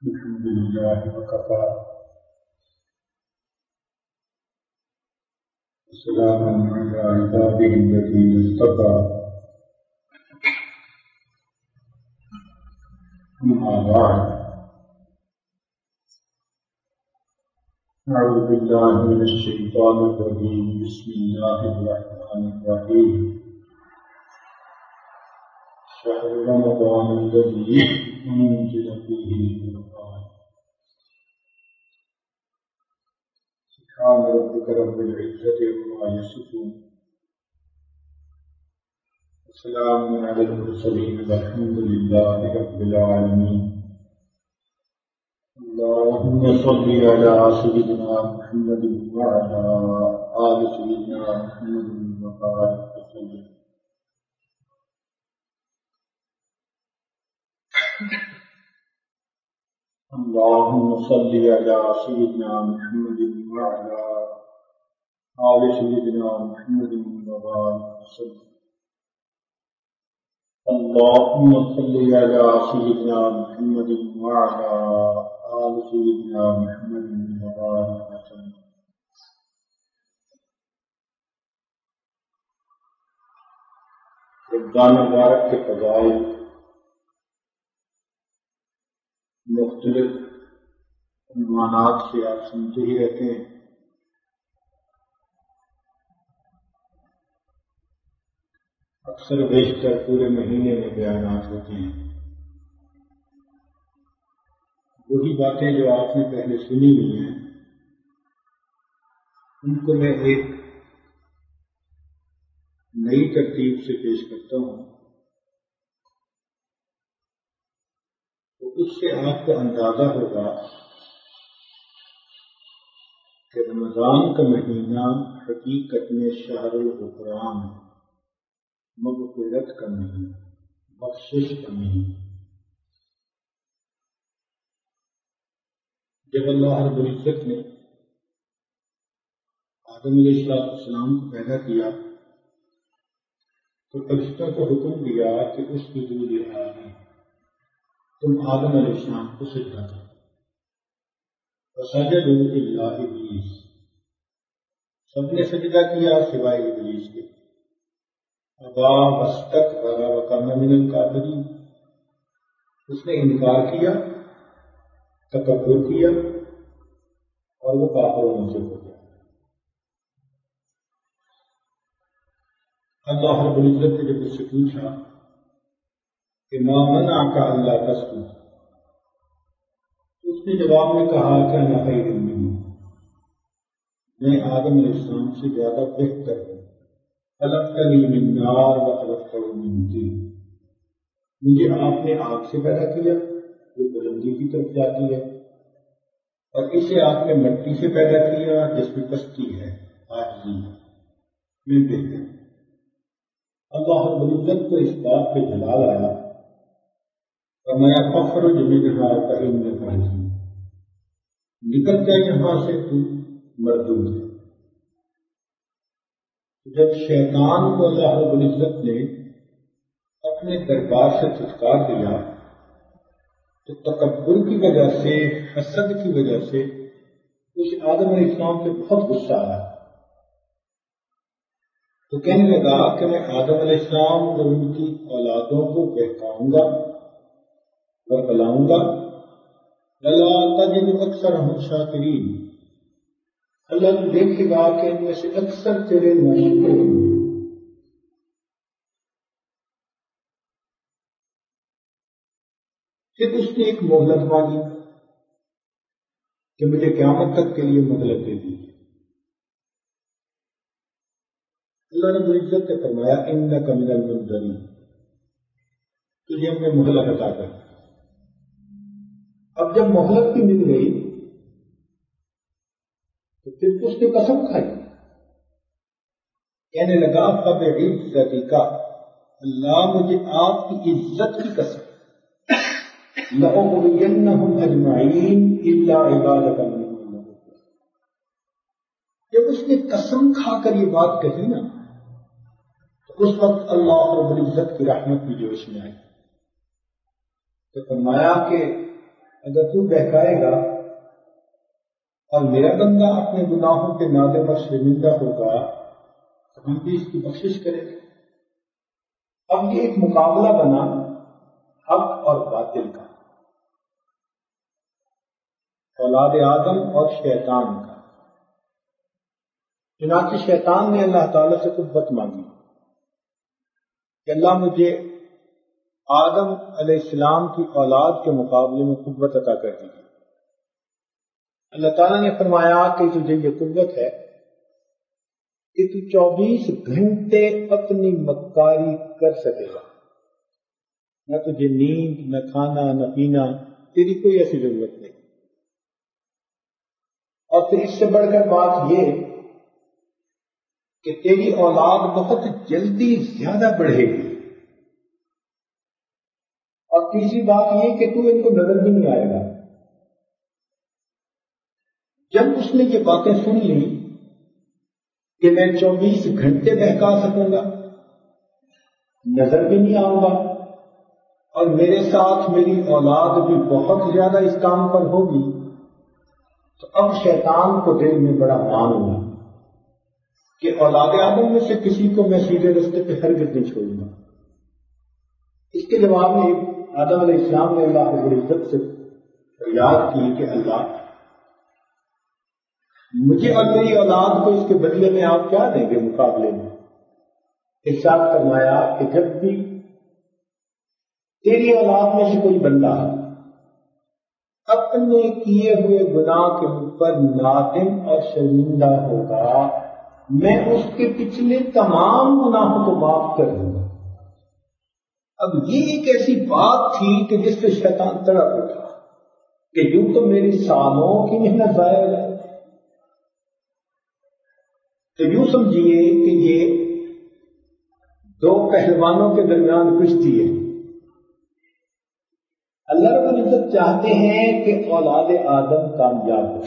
الحمد لله وكفى وسلام على عباده الذين اصطفى أما بعد أعوذ بالله من الشيطان الرجيم بسم الله الرحمن الرحيم شهر رمضان الذي أنزل فيه القرآن سبحان ربك رب العزة عما يصفون وسلام على المرسلين والحمد لله رب العالمين اللهم صل على سيدنا محمد وعلى آل سيدنا محمد وبارك وسلم. اللهم صل على سيدنا محمد وعلى آل سيدنا محمد وبارك وسلم. اللهم صل على سيدنا محمد وعلى آل سيدنا محمد وبارك وسلم. رمضان مبارک کے فضائل مختلف عنوانات سے آپ سنتے ہی رہتے ہیں. اکثر بیشتر پورے مہینے میں بیانات ہوتے ہیں. وہی باتیں جو آپ نے پہلے سنی ہوئی ہیں ان کو میں ایک نئی ترتیب سے پیش کرتا ہوں، تو اس سے آپ کو اندازہ ہوگا کہ رمضان کا مہینہ حقیقت میں شہر الغفران، مغفرت کا مہینہ، بخشش کا مہینہ. جب اللہ رب العزت نے آدم علیہ السلام کو پیدا کیا تو فرشتوں کو حکم دیا کہ اس کی دور آدم، تم آدم علیہ السلام کو سجدہ کرو. فسجدوا الا ابلیس، سب نے سجدہ کیا سوائے ابلیس کے. ابا واستکبر وکان من الکافرین، اس نے انکار کیا، تکبر کیا اور وہ کافروں میں سے ہو گیا. اللہ رب العزت نے جب اس سے پوچھا کہ ما منعک الا تسجد، اس نے جواب میں کہا کہ انا خیر منہ، میں آدم علیہ السلام سے زیادہ بہتر ہوں. خلقتنی من نار وخلقتہ من طین، مجھے آپ نے آگ سے پیدا کیا جو بلندی کی طرف جاتی ہے، اور اسے آپ نے مٹی سے پیدا کیا جس میں پستی ہے، عاجزی ہے. میں بہتر ہوں. اللہ رب العزت کو اس بات پہ جلال آیا، فرمایا فاخرج منہا فإنک رجیم، نکل جائے یہاں سے، تو مردود ہے. جب شیطان کو اللہ رب العزت نے اپنے دربار سے چھٹکار دیا تو تکبر کی وجہ سے، حسد کی وجہ سے اس آدم علیہ السلام سے بہت غصہ آیا. تو کہنے لگا کہ میں آدم علیہ السلام اور ان کی اولادوں کو بہکاؤں گا اور بلاؤں گا. وَلَا تَجِدُ أَكْثَرَهُمْ شَاكِرِينَ، اللہ دیکھے گا کہ ان میں سے اکثر تیرے ناشکر ہوں گے. پھر اس نے ایک مہلت مانگی کہ مجھے قیامت تک کے لیے مہلت دے دیجیے. اللہ رب العزت نے فرمایا انک من المنذرین، تجھے ہم نے مہلت عطا کر. اب جب مہلت بھی مل گئی تو پھر اس نے قسم کھائی، کہنے لگا فبعزتک، اللہ مجھے آپ کی عزت کی قسم، لأغوینہم اجمعین الا عبادک منہم المخلصین. جب اس نے قسم کھا کر یہ بات کہی نا تو اس وقت اللہ رب العزت کی رحمت بھی جوش میں آئی. تو فرمایا کہ اگر تو بہکائے گا اور میرا بندہ اپنے گناہوں کے نادم اور شرمندہ ہوگا تو ہم بھی اس کی بخشش کریں گے۔ اب یہ ایک مقابلہ بنا حق اور باطل کا، اولاد آدم اور شیطان کا۔ چنانچہ شیطان نے اللہ تعالیٰ سے قوت مانگی کہ اللہ مجھے آدم علیہ السلام کی اولاد کے مقابلے میں قوت عطا کر دیجیے۔ اللہ تعالیٰ نے فرمایا کہ تجھے یہ قوت ہے کہ تو 24 گھنٹے اپنی مکاری کر سکے گا، نہ تجھے نیند، نہ کھانا، نہ پینا، تیری کوئی ایسی ضرورت نہیں۔ اور پھر اس سے بڑھ کر بات یہ کہ تیری اولاد بہت جلدی زیادہ بڑھے گی، اور تیسری بات یہ کہ تو ان کو نظر بھی نہیں آئے گا۔ جب اس نے یہ باتیں سن لی کہ میں 24 گھنٹے بہکا سکوں گا، نظر بھی نہیں آؤں گا، اور میرے ساتھ میری اولاد بھی بہت زیادہ اس کام پر ہوگی، تو اب شیطان کو دل میں بڑا مان ہوا کہ اولاد آدم میں سے کسی کو میں سیدھے رستے پہ ہرگز نہیں چھوڑوں گا۔ اس کے جواب میں آدم علیہ السلام نے اللہ رب العزت سے فریاد کی کہ اللہ مجھے اور میری اولاد کو اس کے بدلے میں آپ کیا دیں گے مقابلے میں؟ ارشاد فرمایا کہ جب بھی تیری اولاد میں سے کوئی بندہ اپنے کیے ہوئے گناہ کے اوپر نادم اور شرمندہ ہوگا، میں اس کے پچھلے تمام گناہوں کو معاف کر دوں گا۔ اب یہ ایک ایسی بات تھی کہ جس پہ شیطان تڑپ اٹھا کہ یوں تو میری سالوں کی محنت ضائع ہو جائے۔ تو یوں سمجھیے کہ یہ دو پہلوانوں کے درمیان کشتی ہے۔ اللہ رب العزت چاہتے ہیں کہ اولاد آدم کامیاب ہو،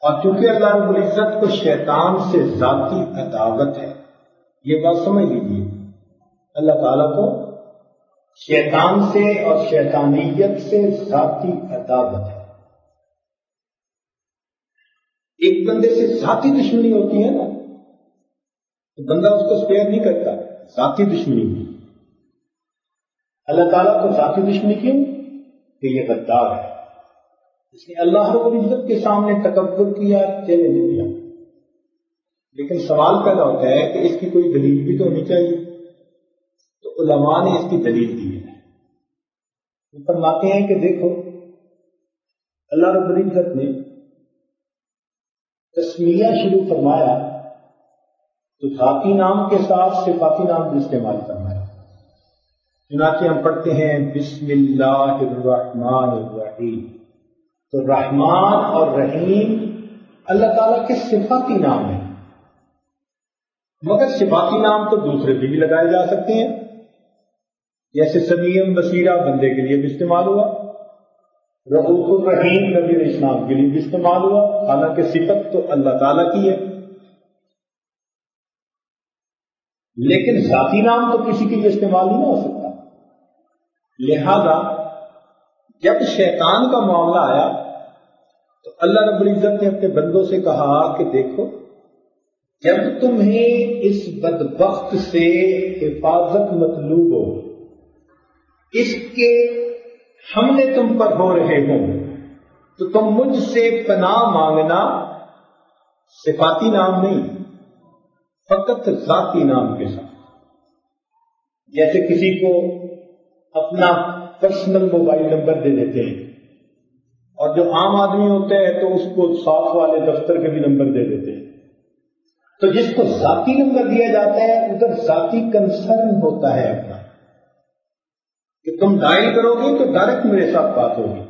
اور چونکہ اللہ رب العزت کو شیطان سے ذاتی عداوت ہے، یہ بات سمجھ لیجیے، اللہ تعالیٰ کو شیطان سے اور شیطانیت سے ذاتی عداوت ہے۔ ایک بندے سے ذاتی دشمنی ہوتی ہے نا، تو بندہ اس کو اسپیئر نہیں کرتا، ذاتی دشمنی بھی۔ اللہ تعالیٰ کو ذاتی دشمنی کیوں؟ کہ یہ غدار ہے، اس نے اللہ رب العزت کے سامنے تکبر کیا، چیلنج دیا۔ لیکن سوال پیدا ہوتا ہے کہ اس کی کوئی دلیل بھی تو ہونی چاہیے، تو علماء نے اس کی دلیل دی ہے۔ وہ فرماتے ہیں کہ دیکھو اللہ رب العزت نے تسمیہ شروع فرمایا تو ذاتی نام کے ساتھ صفاتی نام بھی استعمال فرمایا۔ چنانچہ ہم پڑھتے ہیں بسم اللہ الرحمن الرحیم، تو رحمان اور رحیم اللہ تعالیٰ کے صفاتی نام ہیں، مگر صفاتی نام تو دوسرے بھی لگائے جا سکتے ہیں، جیسے سمیع بصیرہ بندے کے لیے بھی استعمال ہوا، رؤوف الرحیم نبی علیہ السلام کے لیے بھی استعمال ہوا، حالانکہ صفت تو اللہ تعالیٰ کی ہے، لیکن ذاتی نام تو کسی کے لیے استعمال نہیں ہو سکتا۔ لہذا جب شیطان کا معاملہ آیا تو اللہ رب العزت نے اپنے بندوں سے کہا کہ دیکھو جب تمہیں اس بدبخت سے حفاظت مطلوب ہو، اس کے حملے تم پر ہو رہے ہوں، تو تم مجھ سے پناہ مانگنا، صفاتی نام نہیں، فقط ذاتی نام کے ساتھ۔ جیسے کسی کو اپنا پرسنل موبائل نمبر دے دیتے ہیں، اور جو عام آدمی ہوتا ہے تو اس کو ساتھ والے دفتر کے بھی نمبر دے دیتے ہیں، تو جس کو ذاتی نمبر دیا جاتا ہے ادھر ذاتی کنسرن ہوتا ہے اپنا، کہ تم ڈائل کرو گے تو ڈائریکٹ میرے ساتھ بات ہوگی۔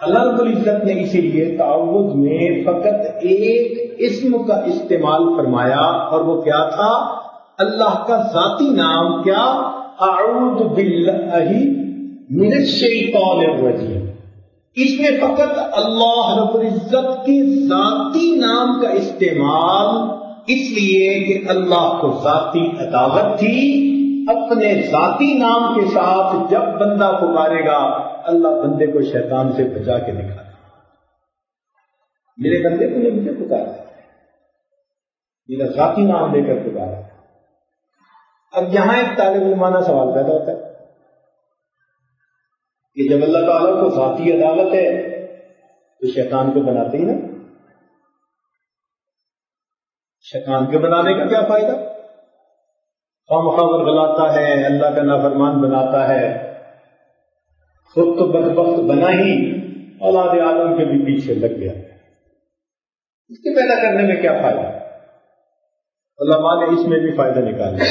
اللہ رب العزت نے اسی لیے تعوذ میں فقط ایک اسم کا استعمال فرمایا، اور وہ کیا تھا؟ اللہ کا ذاتی نام، کیا؟ اعوذ باللہ من الشیطان الرجیم۔ اس میں فقط اللہ رب العزت کے ذاتی نام کا استعمال، اس لیے کہ اللہ کو ذاتی عداوت تھی، اپنے ذاتی نام کے ساتھ جب بندہ پکارے گا اللہ بندے کو شیطان سے بچا کے دکھا دے. میرے بندے کو نے مجھے پکارا, میرا ذاتی نام لے کر پکارا. اب یہاں ایک طالب علمانہ سوال پیدا ہوتا ہے کہ جب اللہ تعالیٰ کو ذاتی عدالت ہے تو شیطان کو بناتے ہی نا, شیطان کے بنانے کا کیا فائدہ؟ خواہ غلاتا ہے, اللہ کا نافرمان بناتا ہے, خود تو بدبخت بنا ہی, اولاد آدم کے بھی پیچھے لگ گیا, اس کے پیدا کرنے میں کیا فائدہ؟ علماء نے اس میں بھی فائدہ نکالا.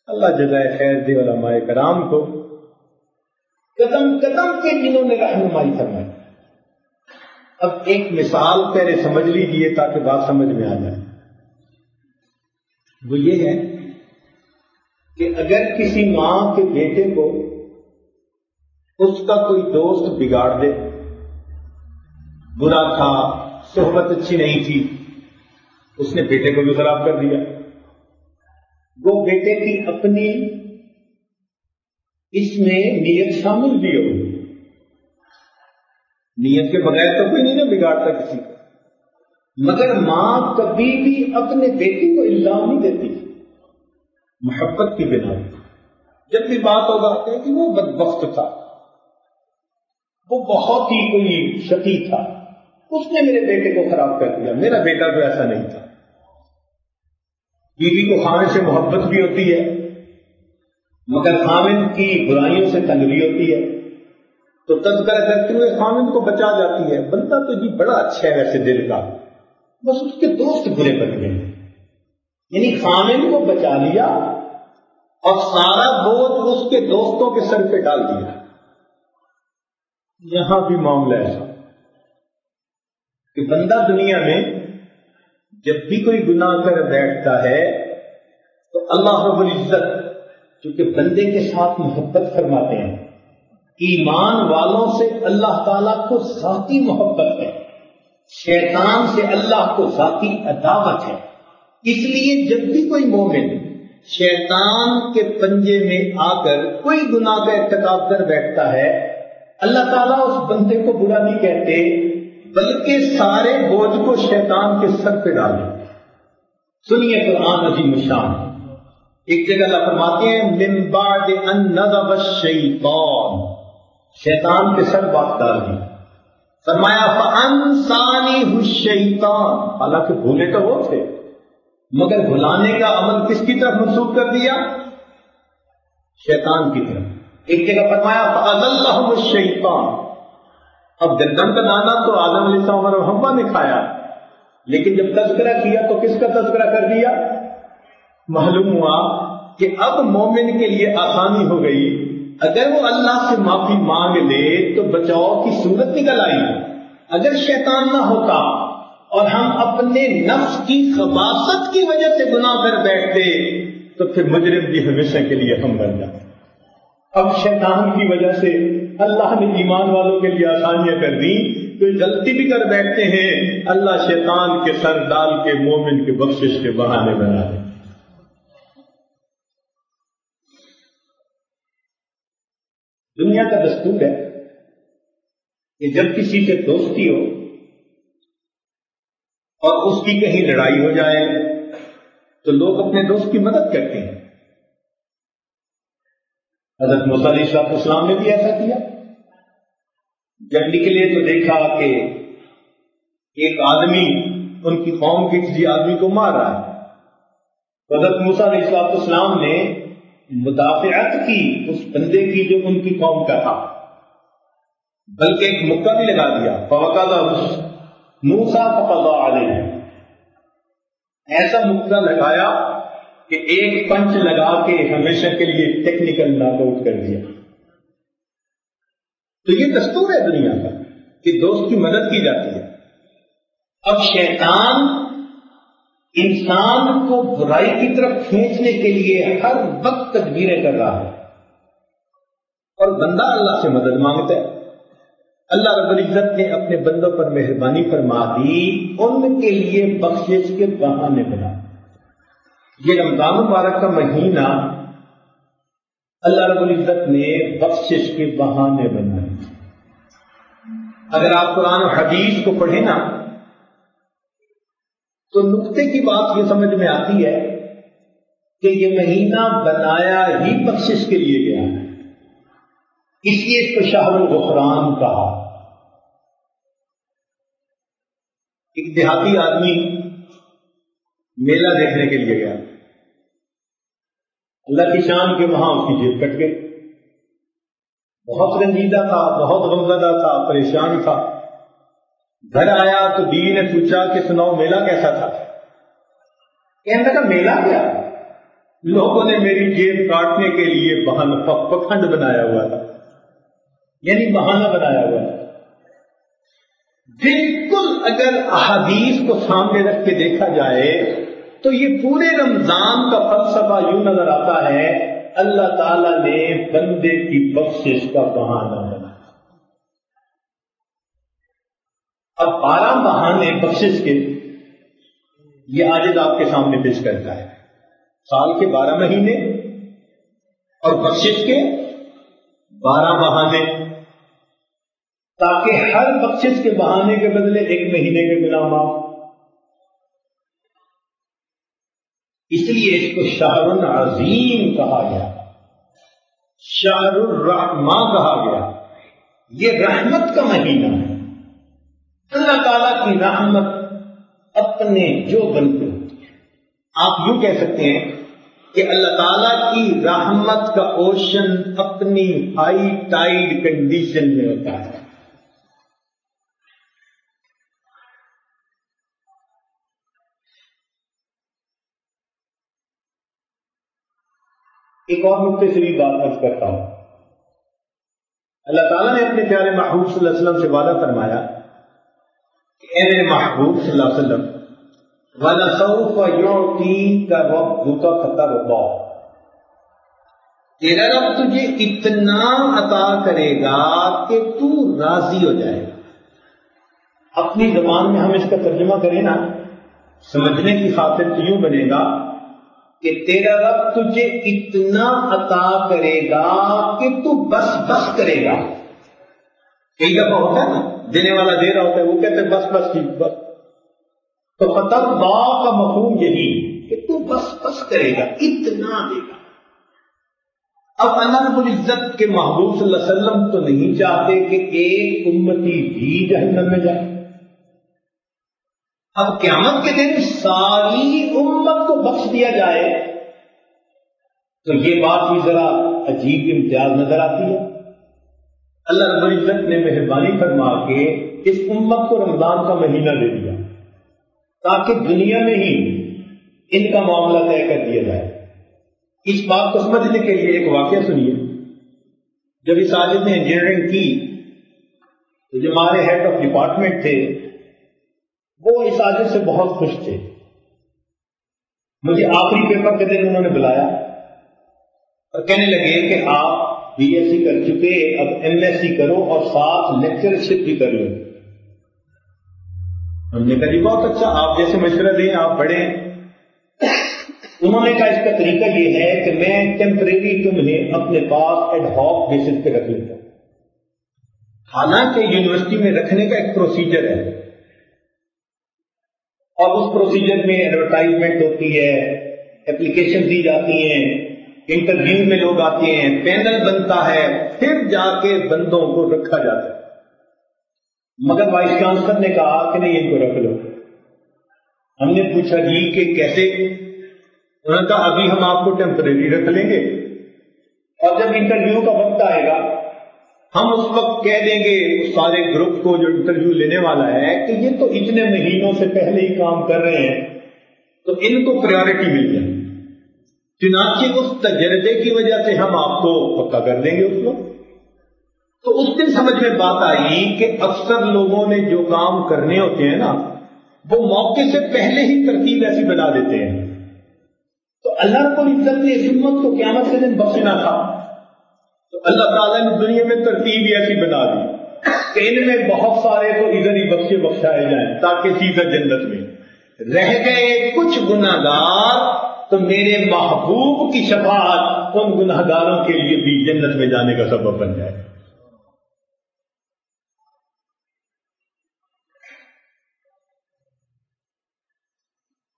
اللہ جزائے خیر دے علماء کرام کو, قدم قدم کے جنہوں نے رہنمائی فرمائی. اب ایک مثال پہلے سمجھ لیجیے تاکہ بات سمجھ میں آ جائے. وہ یہ ہے کہ اگر کسی ماں کے بیٹے کو اس کا کوئی دوست بگاڑ دے, برا تھا, صحبت اچھی نہیں تھی, اس نے بیٹے کو بھی خراب کر دیا, وہ بیٹے کی اپنی اس میں نیت شامل بھی ہو. نیت کے بغیر تو کوئی نہیں بگاڑتا کسی کو, مگر ماں کبھی بھی اپنے بیٹے کو الزام نہیں دیتی محبت کی بنا پر. جب بھی بات ہوگا کہ وہ بدبخت تھا, وہ بہت ہی کوئی شقی تھا, اس نے میرے بیٹے کو خراب کر دیا, میرا بیٹا تو ایسا نہیں تھا. بیوی کو خاوند سے محبت بھی ہوتی ہے مگر خاوند کی برائیوں سے تنگی ہوتی ہے, تو تذکرہ کرتے ہوئے خاوند کو بچا جاتی ہے. بندہ تو جی بڑا اچھا ہے ویسے دل کا, بس اس کے دوست برے بن گئے, یعنی خاوند کو بچا لیا اور سارا بوجھ اس کے دوستوں کے سر پہ ڈال دیا. یہاں بھی معاملہ ایسا کہ بندہ دنیا میں جب بھی کوئی گناہ کر بیٹھتا ہے تو اللہ رب العزت چونکہ بندے کے ساتھ محبت فرماتے ہیں, ایمان والوں سے اللہ تعالیٰ کو ذاتی محبت ہے, شیطان سے اللہ کو ذاتی عداوت ہے. اس لیے جب بھی کوئی مومن شیطان کے پنجے میں آ کر کوئی گناہ کا ارتکاب کر بیٹھتا ہے, اللہ تعالیٰ اس بندے کو برا نہیں کہتے بلکہ سارے بوجھ کو شیطان کے سر پہ ڈال دیتے. سنیے قرآن عظیم الشان, ایک جگہ اللہ فرماتے ہیں من بعد ان نزغ الشیطان, شیطان کے سر بات ڈال دی, فرمایا فانسانیہ الشیطان, حالانکہ بھولے تو وہ تھے مگر بھلانے کا عمل کس کی طرف منسوب کر دیا؟ شیطان کی طرف. ایک جگہ فرمایا فاضلہم الشیطان, اب گندم کا دانا تو آدم علیہ السلام اور حوا نے کھایا, لیکن جب تذکرہ کیا تو کس کا تذکرہ کر دیا؟ معلوم ہوا کہ اب مومن کے لیے آسانی ہو گئی, اگر وہ اللہ سے معافی مانگ لے تو بچاؤ کی صورت نکل آئی. اگر شیطان نہ ہوتا اور ہم اپنے نفس کی خباثت کی وجہ سے گناہ کر بیٹھتے تو پھر مجرم بھی ہمیشہ کے لیے ہم بن جاتے. اب شیطان کی وجہ سے اللہ نے ایمان والوں کے لیے آسانیاں کر دی, کوئی غلطی بھی کر بیٹھتے ہیں اللہ شیطان کے سر ڈال کے مومن کے بخشش کے بہانے بنا دے. دنیا کا دستور ہے کہ جب کسی سے دوستی ہو اور اس کی کہیں لڑائی ہو جائے تو لوگ اپنے دوست کی مدد کرتے ہیں. حضرت موسیٰ علیہ السلام نے بھی ایسا کیا. جب نکلے تو دیکھا کہ ایک آدمی ان کی قوم کے کسی آدمی کو مار رہا ہے. حضرت موسیٰ علیہ السلام نے مدافعت کی اس بندے کی جو ان کی قوم کا تھا, بلکہ ایک مکہ بھی لگا دیا. فوقذہ موسیٰ فقضى علیہ, ایسا مکہ لگایا کہ ایک پنچ لگا کے ہمیشہ کے لیے ٹیکنیکل ناک آؤٹ کر دیا. تو یہ دستور ہے دنیا کا کہ دوست کی مدد کی جاتی ہے. اب شیطان انسان کو برائی کی طرف کھینچنے کے لیے ہر وقت تدبیریں کر رہا ہے اور بندہ اللہ سے مدد مانگتا ہے. اللہ رب العزت نے اپنے بندوں پر مہربانی فرما دی, ان کے لیے بخشش کے بہانے بنا. یہ رمضان مبارک کا مہینہ اللہ رب العزت نے بخشش کے بہانے بنائے. اگر آپ قرآن و حدیث کو پڑھیں نا تو نقطے کی بات یہ سمجھ میں آتی ہے کہ یہ مہینہ بنایا ہی بخشش کے لیے گیا ہے، اس لیے اس کو شہر الغفران کہا. ایک دیہاتی آدمی میلہ دیکھنے کے لیے گیا، اللہ کی شان کے وہاں اس کی جیب کٹ گئی. بہت رنجیدہ تھا، بہت غمزدہ تھا، پریشان تھا. گھر آیا تو بیوی نے پوچھا کہ سناؤ میلہ کیسا تھا؟ کہنے لگا میلہ کیا، لوگوں نے میری جیب کاٹنے کے لیے پکھنڈ بنایا ہوا تھا، یعنی بہانہ بنایا ہوا تھا. بالکل اگر احادیث کو سامنے رکھ کے دیکھا جائے تو یہ پورے رمضان کا فلسفہ یوں نظر آتا ہے، اللہ تعالی نے بندے کی بخشش کا بہانہ بنایا. اب 12 بہانے بخشش کے یہ آج آپ کے سامنے پیش کرتا ہے. سال کے 12 مہینے اور بخشش کے 12 بہانے، تاکہ ہر بخشش کے بہانے کے بدلے ایک مہینے کے گناہ معاف. اس لیے اس کو شہر عظیم کہا گیا، شہر الرحمہ کہا گیا. یہ رحمت کا مہینہ ہے. اللہ تعالیٰ کی رحمت اپنے جو بنتے ہوتی ہے. آپ یوں کہہ سکتے ہیں کہ اللہ تعالیٰ کی رحمت کا اوشن اپنی ہائی ٹائیڈ کنڈیشن میں ہوتا ہے. ایک اور مختصری بات عرض کرتا ہوں. اللہ تعالیٰ نے اپنے پیارے محبوب صلی اللہ علیہ وسلم سے وعدہ فرمایا کہ اے میرے محبوب صلی اللہ علیہ وسلم وَلَسَوْفَ يُعْطِيكَ رَبُّكَ فَتَرْضَىٰ، تیرا رب تجھے اتنا عطا کرے گا کہ تو راضی ہو جائے گا. اپنی زبان میں ہم اس کا ترجمہ کریں نا سمجھنے کی خاطر تو یوں بنے گا کہ تیرا رب تجھے اتنا عطا کرے گا کہ تو بس بس کرے گا. کئی دفعہ ہوتا ہے نا دینے والا دے رہا ہوتا ہے، وہ کہتے ہیں بس بس ٹھیک بس. تو فترضا کا مفہوم یہی کہ تو بس بس کرے گا، اتنا دے گا. اب اللہ رب العزت کے محبوب صلی اللہ علیہ وسلم تو نہیں چاہتے کہ ایک امتی بھی جہنم میں جائے. اب قیامت کے دن ساری امت کو بخش دیا جائے تو یہ بات بھی ذرا عجیب امتیاز نظر آتی ہے. اللہ رب العزت نے مہربانی فرما کے اس امت کو رمضان کا مہینہ دے دیا تاکہ دنیا میں ہی ان کا معاملہ طے کر دیا جائے. اس بات کو سمجھنے کے لیے ایک واقعہ سنیے. جب اس عالم نے انجینئرنگ کی تو جو ہمارے ہیڈ آف ڈپارٹمنٹ تھے وہ اس عالم سے بہت خوش تھے. مجھے آخری پیپر کے دن انہوں نے بلایا اور کہنے لگے کہ آپ بی ایس سی کر چکے، اب ایم ایس سی کرو اور ساتھ لیکچرشپ بھی کر لو. ہم نے کہا جی بہت اچھا، آپ جیسے مشورہ دیں، آپ بڑھیں. انہوں نے کہا اس کا طریقہ یہ ہے کہ میں ٹیمپریری تمہیں اپنے پاس ایڈ ہاک بیسس پہ رکھ لیتا ہوں. حالانکہ یونیورسٹی میں رکھنے کا ایک پروسیجر ہے اور اس پروسیجر میں ایڈورٹائزمنٹ ہوتی ہے، اپلیکیشن دی جاتی ہیں، انٹرویو میں لوگ آتے ہیں، پینل بنتا ہے، پھر جا کے بندوں کو رکھا جاتا ہے. مگر وائس چانسلر نے کہا کہ نہیں ان کو رکھ لو. ہم نے پوچھا جی کہ کیسے؟ انہوں نے کہا ابھی ہم آپ کو ٹیمپریری رکھ لیں گے اور جب انٹرویو کا وقت آئے گا ہم اس وقت کہہ دیں گے سارے گروپ کو جو انٹرویو لینے والا ہے کہ یہ تو اتنے مہینوں سے پہلے ہی کام کر رہے ہیں تو ان کو پریورٹی مل جائے. چنانچہ اس تجربے کی وجہ سے ہم آپ کو پکا کر دیں گے اس وقت. تو اس دن سمجھ میں بات آئی کہ اکثر لوگوں نے جو کام کرنے ہوتے ہیں نا وہ موقع سے پہلے ہی ترتیب ایسی بنا دیتے ہیں. تو اللہ رب العزت نے اس امت کو قیامت کے دن بخشنا تھا تو اللہ تعالیٰ نے دنیا میں ترتیب ایسی بنا دی کہ ان میں بہت سارے تو ادھر ہی بخشائے جائیں تاکہ سیدھا جنت میں رہ گئے کچھ گناہگار تو میرے محبوب کی شفاعت ان گنہگاروں کے لیے بھی جنت میں جانے کا سبب بن جائے.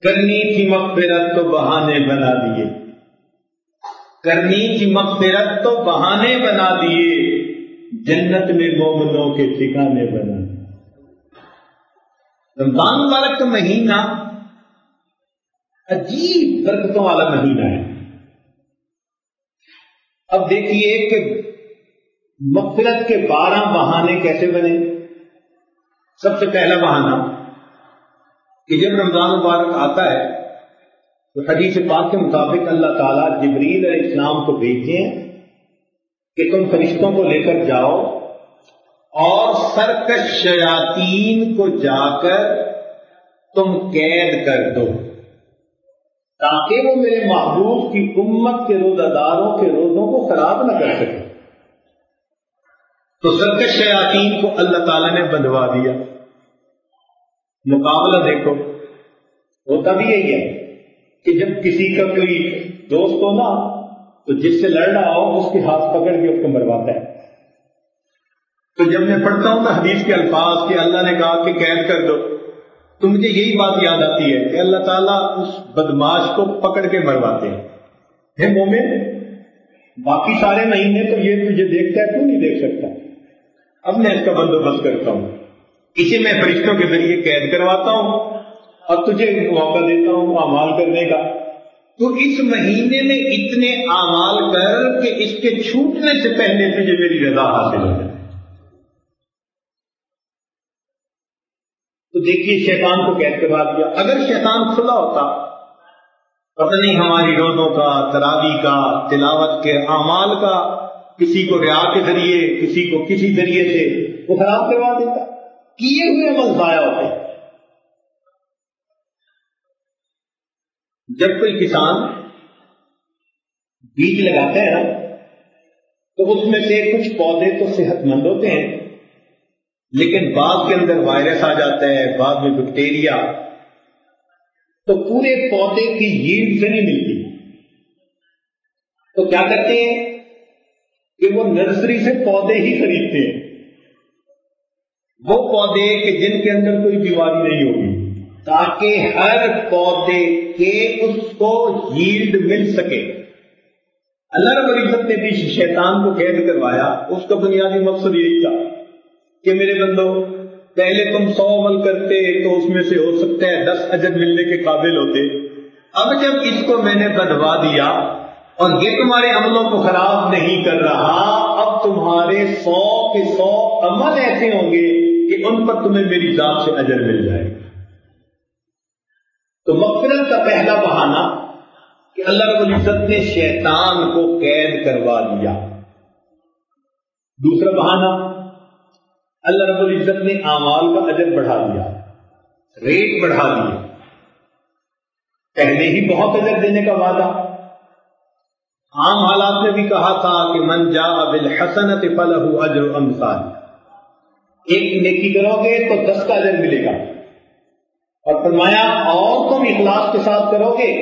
کرنی تھی مغفرت تو بہانے بنا دیے، کرنی تھی مغفرت تو بہانے بنا دیے، جنت میں مومنوں کے ٹھکانے بنا دیے. رمضان مبارک کا مہینہ عجیب برکتوں والا مہینہ ہے. اب دیکھیے کہ مغفرت کے 12 بہانے کیسے بنے. سب سے پہلا بہانہ کہ جب رمضان مبارک آتا ہے تو حدیث پاک کے مطابق اللہ تعالیٰ جبریل علیہ السلام کو بھیجتے ہیں کہ تم فرشتوں کو لے کر جاؤ اور سرکش شیاطین کو جا کر تم قید کر دو تاکہ وہ میرے محبوب کی امت کے روزہ داروں کے روزوں کو خراب نہ کر سکے. تو سرکش شیاطین کو اللہ تعالیٰ نے بندھوا دیا. مقابلہ دیکھو، ہوتا بھی یہی ہے کہ جب کسی کا کوئی دوست ہو نا تو جس سے لڑ رہا ہو اس کے ہاتھ پکڑ کے اس کو مرواتا ہے. تو جب میں پڑھتا ہوں نا حدیث کے الفاظ کہ اللہ نے کہا کہ قید کر دو تو مجھے یہی بات یاد آتی ہے کہ اللہ تعالیٰ اس بدماش کو پکڑ کے مرواتے ہیں. ہے مومن، باقی سارے مہینے تو یہ تجھے دیکھتا ہے، تو نہیں دیکھ سکتا. اب میں اس کا بندوبست کرتا ہوں، اسے میں فرشتوں کے ذریعے قید کرواتا ہوں اور تجھے موقع دیتا ہوں اعمال کرنے کا. تو اس مہینے میں اتنے اعمال کر کہ اس کے چھوٹنے سے پہلے تجھے میری رضا حاصل ہو جائے. تو دیکھیے شیطان کو قید کروا دیا. اگر شیطان کھلا ہوتا پتہ نہیں ہماری روزوں کا، تراویح کا، تلاوت کے اعمال کا کسی کو ریا کے ذریعے، کسی کو کسی ذریعے سے وہ خراب کروا دیتا. کیے ہوئے عمل ضائع ہوتے. جب کوئی کسان بیج لگاتا ہے نا تو اس میں سے کچھ پودے تو صحت مند ہوتے ہیں لیکن بعض کے اندر وائرس آ جاتا ہے، بعض میں بیکٹیریا، تو پورے پودے کی ییلڈ سے نہیں ملتی. تو کیا کرتے ہیں کہ وہ نرسری سے پودے ہی خریدتے ہیں، وہ پودے کہ جن کے اندر کوئی بیماری نہیں ہوگی، تاکہ ہر پودے کے اس کو ییلڈ مل سکے. اللہ رب العزت نے بھی شیطان کو قید کروایا. اس کا بنیادی مقصد یہی تھا کہ میرے بندو پہلے تم 100 عمل کرتے تو اس میں سے ہو سکتا ہے 10 اجر ملنے کے قابل ہوتے. اب جب اس کو میں نے بندھوا دیا اور یہ تمہارے عملوں کو خراب نہیں کر رہا، اب تمہارے 100 کے 100 عمل ایسے ہوں گے کہ ان پر تمہیں میری ذات سے اجر مل جائے گا. تو مغفرت کا پہلا بہانہ کہ اللہ رب العزت نے شیطان کو قید کروا دیا. دوسرا بہانہ اللہ رب العزت نے اعمال کا اجر بڑھا دیا، ریٹ بڑھا دیا. پہلے ہی بہت اجر دینے کا وعدہ، عام حالات میں بھی کہا تھا کہ من جاء بالحسنۃ فلہ اجر امثال، ایک نیکی کرو گے تو 10 کا اجر ملے گا. اور فرمایا اور تم اخلاص کے ساتھ کرو گے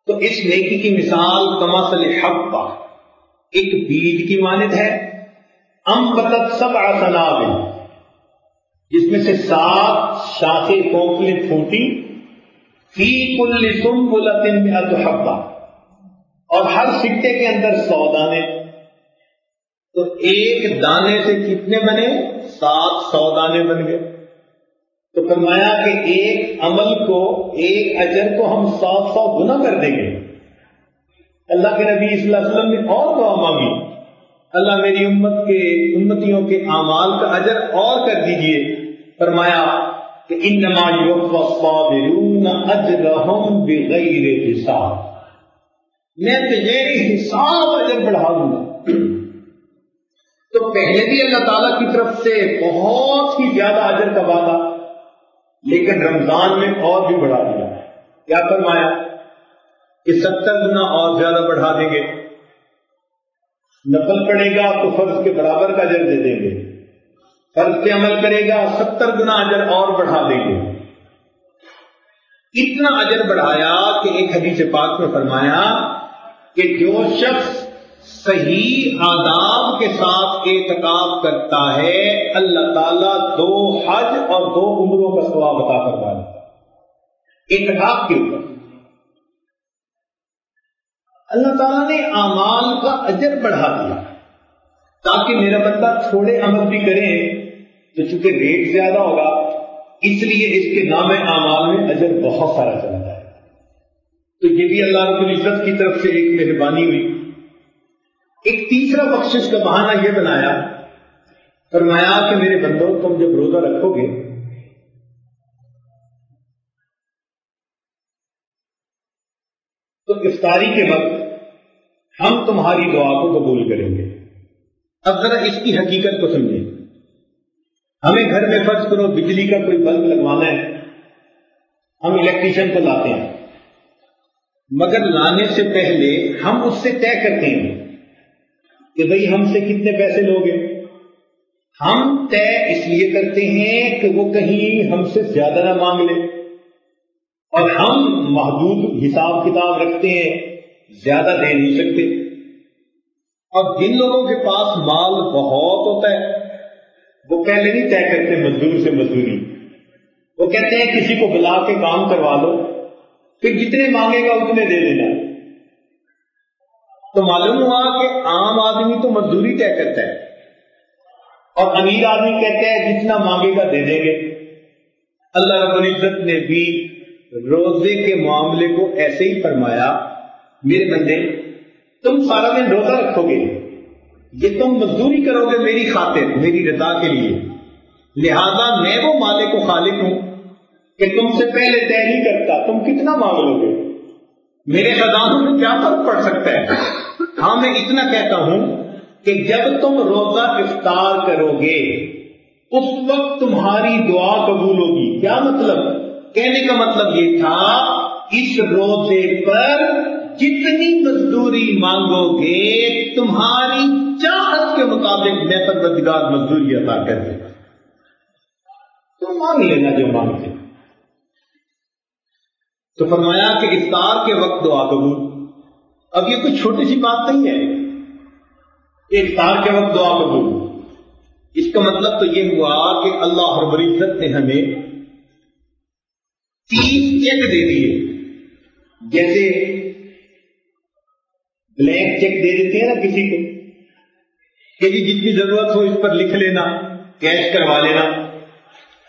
تو اس نیکی کی مثال کمثل حبہ، ایک بیج کی مانند ہے، انبتت 7 سنابل، جس میں سے 7 شاخیں کونپلیں پھوٹی، فی کل سنبلۃ 100 حبہ، اور ہر سکتے کے اندر 100 دانے. تو ایک دانے سے کتنے بنے؟ 700 دانے بن گئے. تو فرمایا کہ ایک عمل کو، ایک اجر کو ہم 700 گنا کر دیں گے. اللہ کے نبی صلی اللہ علیہ وسلم نے اور دعا مانگی، اللہ میری امتیوں کے اعمال کا اجر اور کر دیجئے. فرمایا کہ انما یوفی الصابرون اجرهم بغیر حساب، میں بغیر حساب اجر بڑھا دوں گا. تو پہلے بھی اللہ تعالیٰ کی طرف سے بہت ہی زیادہ اجر کا وعدہ، لیکن رمضان میں اور بھی بڑھا دیا. کیا فرمایا کہ 70 گنا اور زیادہ بڑھا دیں گے. نفل پڑے گا تو فرض کے برابر کا اجر دے دیں گے، فرض پہ عمل کرے گا 70 گنا اجر اور بڑھا دیں گے. اتنا اجر بڑھایا کہ ایک حدیث پاک میں فرمایا کہ جو شخص صحیح آداب کے ساتھ اعتکاف کرتا ہے اللہ تعالیٰ 2 حج اور 2 عمروں کا ثواب عطا فرما دیتا ہے اعتکاف کے اوپر۔ اللہ تعالیٰ نے اعمال کا اجر بڑھا دیا تاکہ میرا بندہ تھوڑے عمل بھی کرے تو چونکہ ریٹ زیادہ ہوگا اس لیے اس کے نام اعمال میں اجر بہت سارا چلا جائے۔ تو یہ بھی اللہ رب العزت کی طرف سے ایک مہربانی ہوئی۔ ایک تیسرا بخشش کا بہانہ یہ بنایا، فرمایا کہ میرے بندوں تم جب روزہ رکھو گے تو افطاری کے وقت ہم تمہاری دعا کو قبول کریں گے۔ اب ذرا اس کی حقیقت کو سمجھیں۔ ہمیں گھر میں فرض کرو بجلی کا کوئی بلب لگوانا ہے، ہم الیکٹریشین کو لاتے ہیں، مگر لانے سے پہلے ہم اس سے طے کرتے ہیں کہ بھئی ہم سے کتنے پیسے لوگے۔ ہم طے اس لیے کرتے ہیں کہ وہ کہیں ہم سے زیادہ نہ مانگ لے، اور ہم محدود حساب کتاب رکھتے ہیں، زیادہ دے نہیں سکتے۔ اور جن لوگوں کے پاس مال بہت ہوتا ہے وہ پہلے نہیں طے کرتے مزدور سے مزدوری، وہ کہتے ہیں کسی کو بلا کے کام کروا دو، پھر جتنے مانگے گا اتنے دے دینا۔ تو معلوم ہوا کہ عام آدمی تو مزدوری طے کرتا ہے اور امیر آدمی کہتا ہے جتنا مانگے گا دے دیں گے۔ اللہ رب العزت نے بھی روزے کے معاملے کو ایسے ہی فرمایا، میرے بندے تم سارا دن روزہ رکھو گے، یہ تم مزدوری کرو گے میری خاطر، میری رضا کے لیے، لہذا میں وہ مالک و خالق ہوں کہ تم سے پہلے طے نہیں کرتا تم کتنا مانگ لو گے، میرے خزانوں میں کیا فرق پڑ سکتا ہے۔ ہاں میں اتنا کہتا ہوں کہ جب تم روزہ افطار کرو گے اس وقت تمہاری دعا قبول ہوگی۔ کیا مطلب؟ کہنے کا مطلب یہ تھا اس روزے پر جتنی مزدوری مانگو گے تمہاری چاہت کے مطابق میں پروردگار مزدوری عطا کر دے گا، تو مانگ لینا جو مانگتے۔ تو فرمایا کہ افطار کے وقت دعا قبول۔ اب یہ کوئی چھوٹی سی بات نہیں ہے، افطار کے وقت دعا قبول۔ اس کا مطلب تو یہ ہوا کہ اللہ رب العزت نے ہمیں 30 چیک دے دیے، جیسے بلینک چیک دے دیتے ہیں نا کسی کو کہ جی جتنی ضرورت ہو اس پر لکھ لینا، کیش کروا لینا۔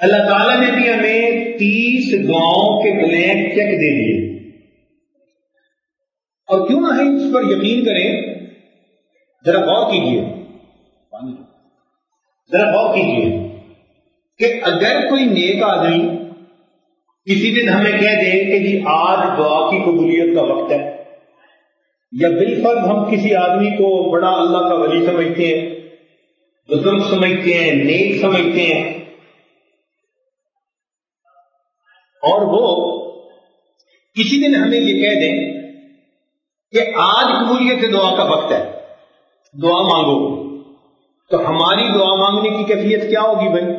اللہ تعالیٰ نے بھی ہمیں 30 دعاؤں کے بلینک چیک دے دیے، اور کیوں نہ ہم اس پر یقین کریں۔ ذرا غور کیجیے، ذرا غور کیجیے کہ اگر کوئی نیک آدمی کسی دن ہمیں کہہ دے کہ جی آج دعا کی قبولیت کا وقت ہے، یا بالفرض ہم کسی آدمی کو بڑا اللہ کا ولی سمجھتے ہیں، بزرگ سمجھتے ہیں، نیک سمجھتے ہیں، اور وہ کسی دن ہمیں یہ کہہ دیں کہ آج قبولیت دعا کا وقت ہے، دعا مانگو، تو ہماری دعا مانگنے کی کیفیت کیا ہوگی بھائی؟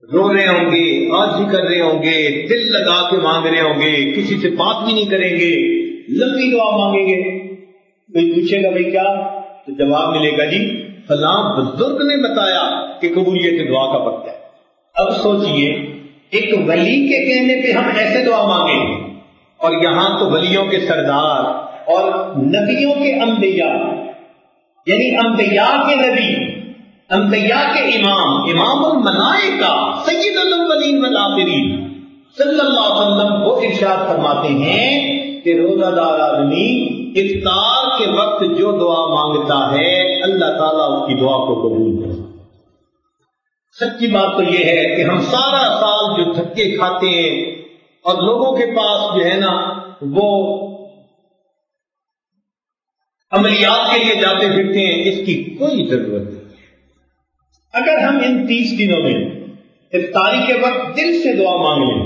رو رہے ہوں گے، عاجزی کر رہے ہوں گے، دل لگا کے مانگ رہے ہوں گے، کسی سے بات بھی نہیں کریں گے، لمبی دعا مانگیں گے۔ کوئی پوچھے گا بھائی کیا؟ تو جواب ملے گا جی فلاں بزرگ نے بتایا کہ قبولیت دعا کا وقت ہے۔ اب سوچئے ایک ولی کے کہنے پہ ہم ایسے دعا مانگیں، اور یہاں تو ولیوں کے سردار اور نبیوں کے انبیاء، یعنی انبیاء کے نبی، انبیاء کے امام، امام الملائکہ سید الاولین والآخرین صلی اللہ علیہ وسلم وہ ارشاد فرماتے ہیں کہ روزہ دار آدمی افطار کے وقت جو دعا مانگتا ہے اللہ تعالیٰ اس کی دعا کو قبول کرتا ہے۔ سچی بات تو یہ ہے کہ ہم سارا سال جو دھکے کھاتے ہیں اور لوگوں کے پاس جو ہے نا وہ عملیات کے لیے جاتے پھرتے ہیں، اس کی کوئی ضرورت نہیں۔ اگر ہم ان 30 دنوں میں افطاری کے وقت دل سے دعا مانگ لیں،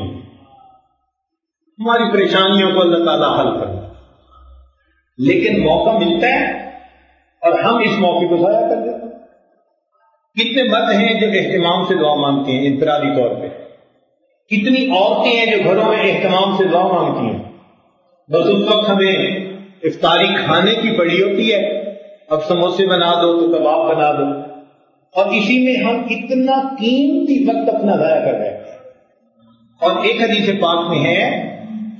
ہماری پریشانیوں کو اللہ تعالیٰ حل کر دے۔ لیکن موقع ملتا ہے اور ہم اس موقع کو ضائع کر دیتے ہیں۔ کتنے مرد ہیں جو اہتمام سے دعا مانگتے ہیں انفرادی طور پہ، کتنی عورتیں ہیں جو گھروں میں اہتمام سے دعا مانگتی ہیں، بس اس وقت ہمیں افطاری کھانے کی پڑی ہوتی ہے، اب سموسے بنا دو تو کباب بنا دو، اور اسی میں ہم اتنا قیمتی وقت اپنا ضائع کر رہے ہیں۔ اور ایک حدیث پاک میں ہے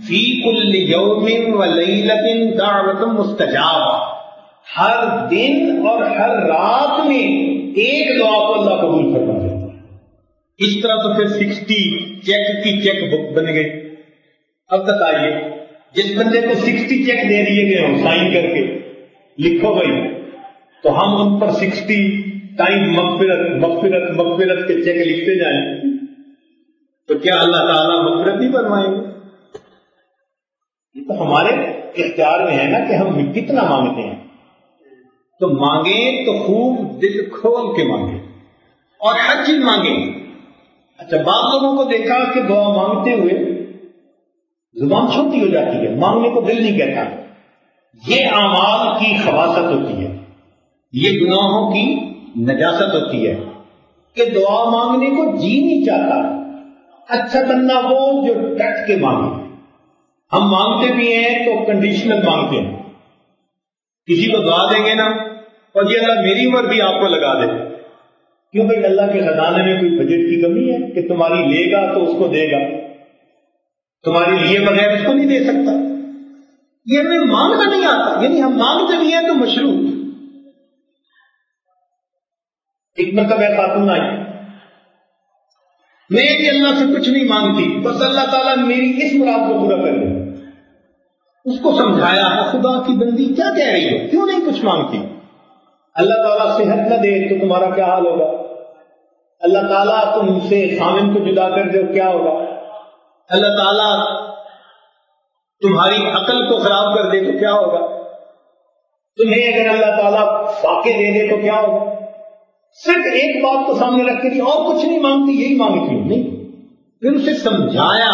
فی کل یوم ولیلۃ دعوۃ مستجابہ، ہر دن اور ہر رات میں ایک دعا کو اللہ قبول فرما لیتا ہے۔ اس طرح تو پھر 60 چیک کی چیک بک بن گئی۔ اب بتائیے جس بندے کو 60 چیک دے دیے گئے ہوں سائن کر کے لکھو بھائی، تو ہم ان پر 60 ٹائم مغفرت مغفرت مغفرت کے چیک لکھتے جائیں تو کیا اللہ تعالیٰ مغفرت نہیں فرمائیں گے؟ یہ تو ہمارے اختیار میں ہے نا کہ ہم کتنا مانگتے ہیں۔ تو مانگیں تو خوب دل کھول کے مانگیں اور ہر چیز مانگیں۔ اچھا، بعض لوگوں کو دیکھا کہ دعا مانگتے ہوئے زبان چھوٹی ہو جاتی ہے، مانگنے کو دل نہیں کہتا۔ یہ اعمال کی خباثت ہوتی ہے، یہ گناہوں کی نجاست ہوتی ہے کہ دعا مانگنے کو جی نہیں چاہتا۔ اچھا بندہ وہ جو ڈٹ کے مانگے۔ ہم مانگتے بھی ہیں تو کنڈیشنل مانگتے ہیں، کسی کو دعا دیں گے نا اور یہ اللہ میری عمر بھی آپ کو لگا دے، کیوں بھائی اللہ کے خزانے میں کوئی بجٹ کی کمی ہے کہ تمہاری لے گا تو اس کو دے گا، تمہاری لیے بغیر اس کو نہیں دے سکتا؟ یہ ہمیں مانگنا نہیں آتا، یعنی ہم مانگتے بھی ہیں تو مشروع۔ ایک مرتبہ خاتون آئی، میں بھی اللہ سے کچھ نہیں مانگتی، بس اللہ تعالیٰ میری اس مراد کو پورا کر دے۔ اس کو سمجھایا خدا کی بندی کیا کہہ رہی ہو، کیوں نہیں کچھ مانگتی؟ اللہ تعالیٰ صحت نہ دے تو تمہارا کیا حال ہوگا؟ اللہ تعالیٰ تم سے خامن کو جدا کر دے تو کیا ہوگا؟ اللہ تعالیٰ تمہاری عقل کو خراب کر دے تو کیا ہوگا؟ تمہیں اگر اللہ تعالیٰ فاقے دے دے تو کیا ہوگا؟ صرف ایک بات کو سامنے رکھ کے اور کچھ نہیں مانگتی، یہی مانگتی ہوں نہیں۔ پھر اسے سمجھایا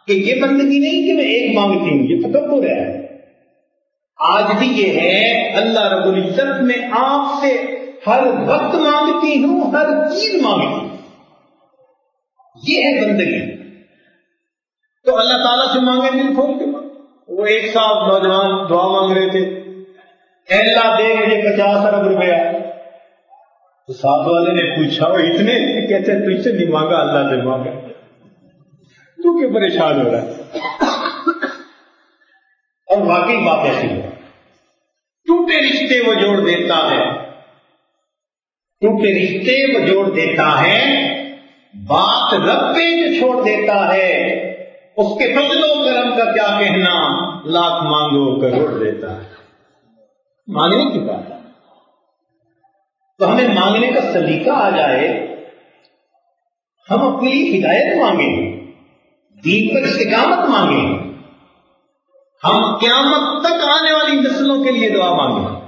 کہ یہ بندگی نہیں کہ میں ایک مانگتی ہوں، یہ تکبر ہے۔ آج بھی یہ ہے اللہ رب العزت میں آپ سے ہر وقت مانگتی ہوں، ہر چیز مانگتی ہوں، یہ ہے بندگی۔ تو اللہ تعالیٰ سے مانگے دل کھول کے۔ وہ ایک صاحب نوجوان دعا مانگ رہے تھے، اے اللہ دے مجھے 50 ارب روپیہ۔ تو ساتھ والے نے پوچھا وہ اتنے؟ کہتے تجھ سے نہیں مانگا، اللہ سے مانگا، تو کیوں پریشان ہو رہا ہے؟ اور واقعی بات ایسی ہے، ٹوٹے رشتے وہ جوڑ دیتا ہے، ٹوٹے رشتے وہ جوڑ دیتا ہے، بات رب پہ جو چھوڑ دیتا ہے اس کے فضل و کرم کا کیا کہنا، لاکھ مانگو کروڑ دیتا ہے۔ مانگنے کی بات ہے تو ہمیں مانگنے کا سلیقہ آ جائے، ہم اپنے لیے ہدایت مانگیں، دین پر استقامت مانگیں، ہم قیامت تک آنے والی نسلوں کے لیے دعا مانگیں۔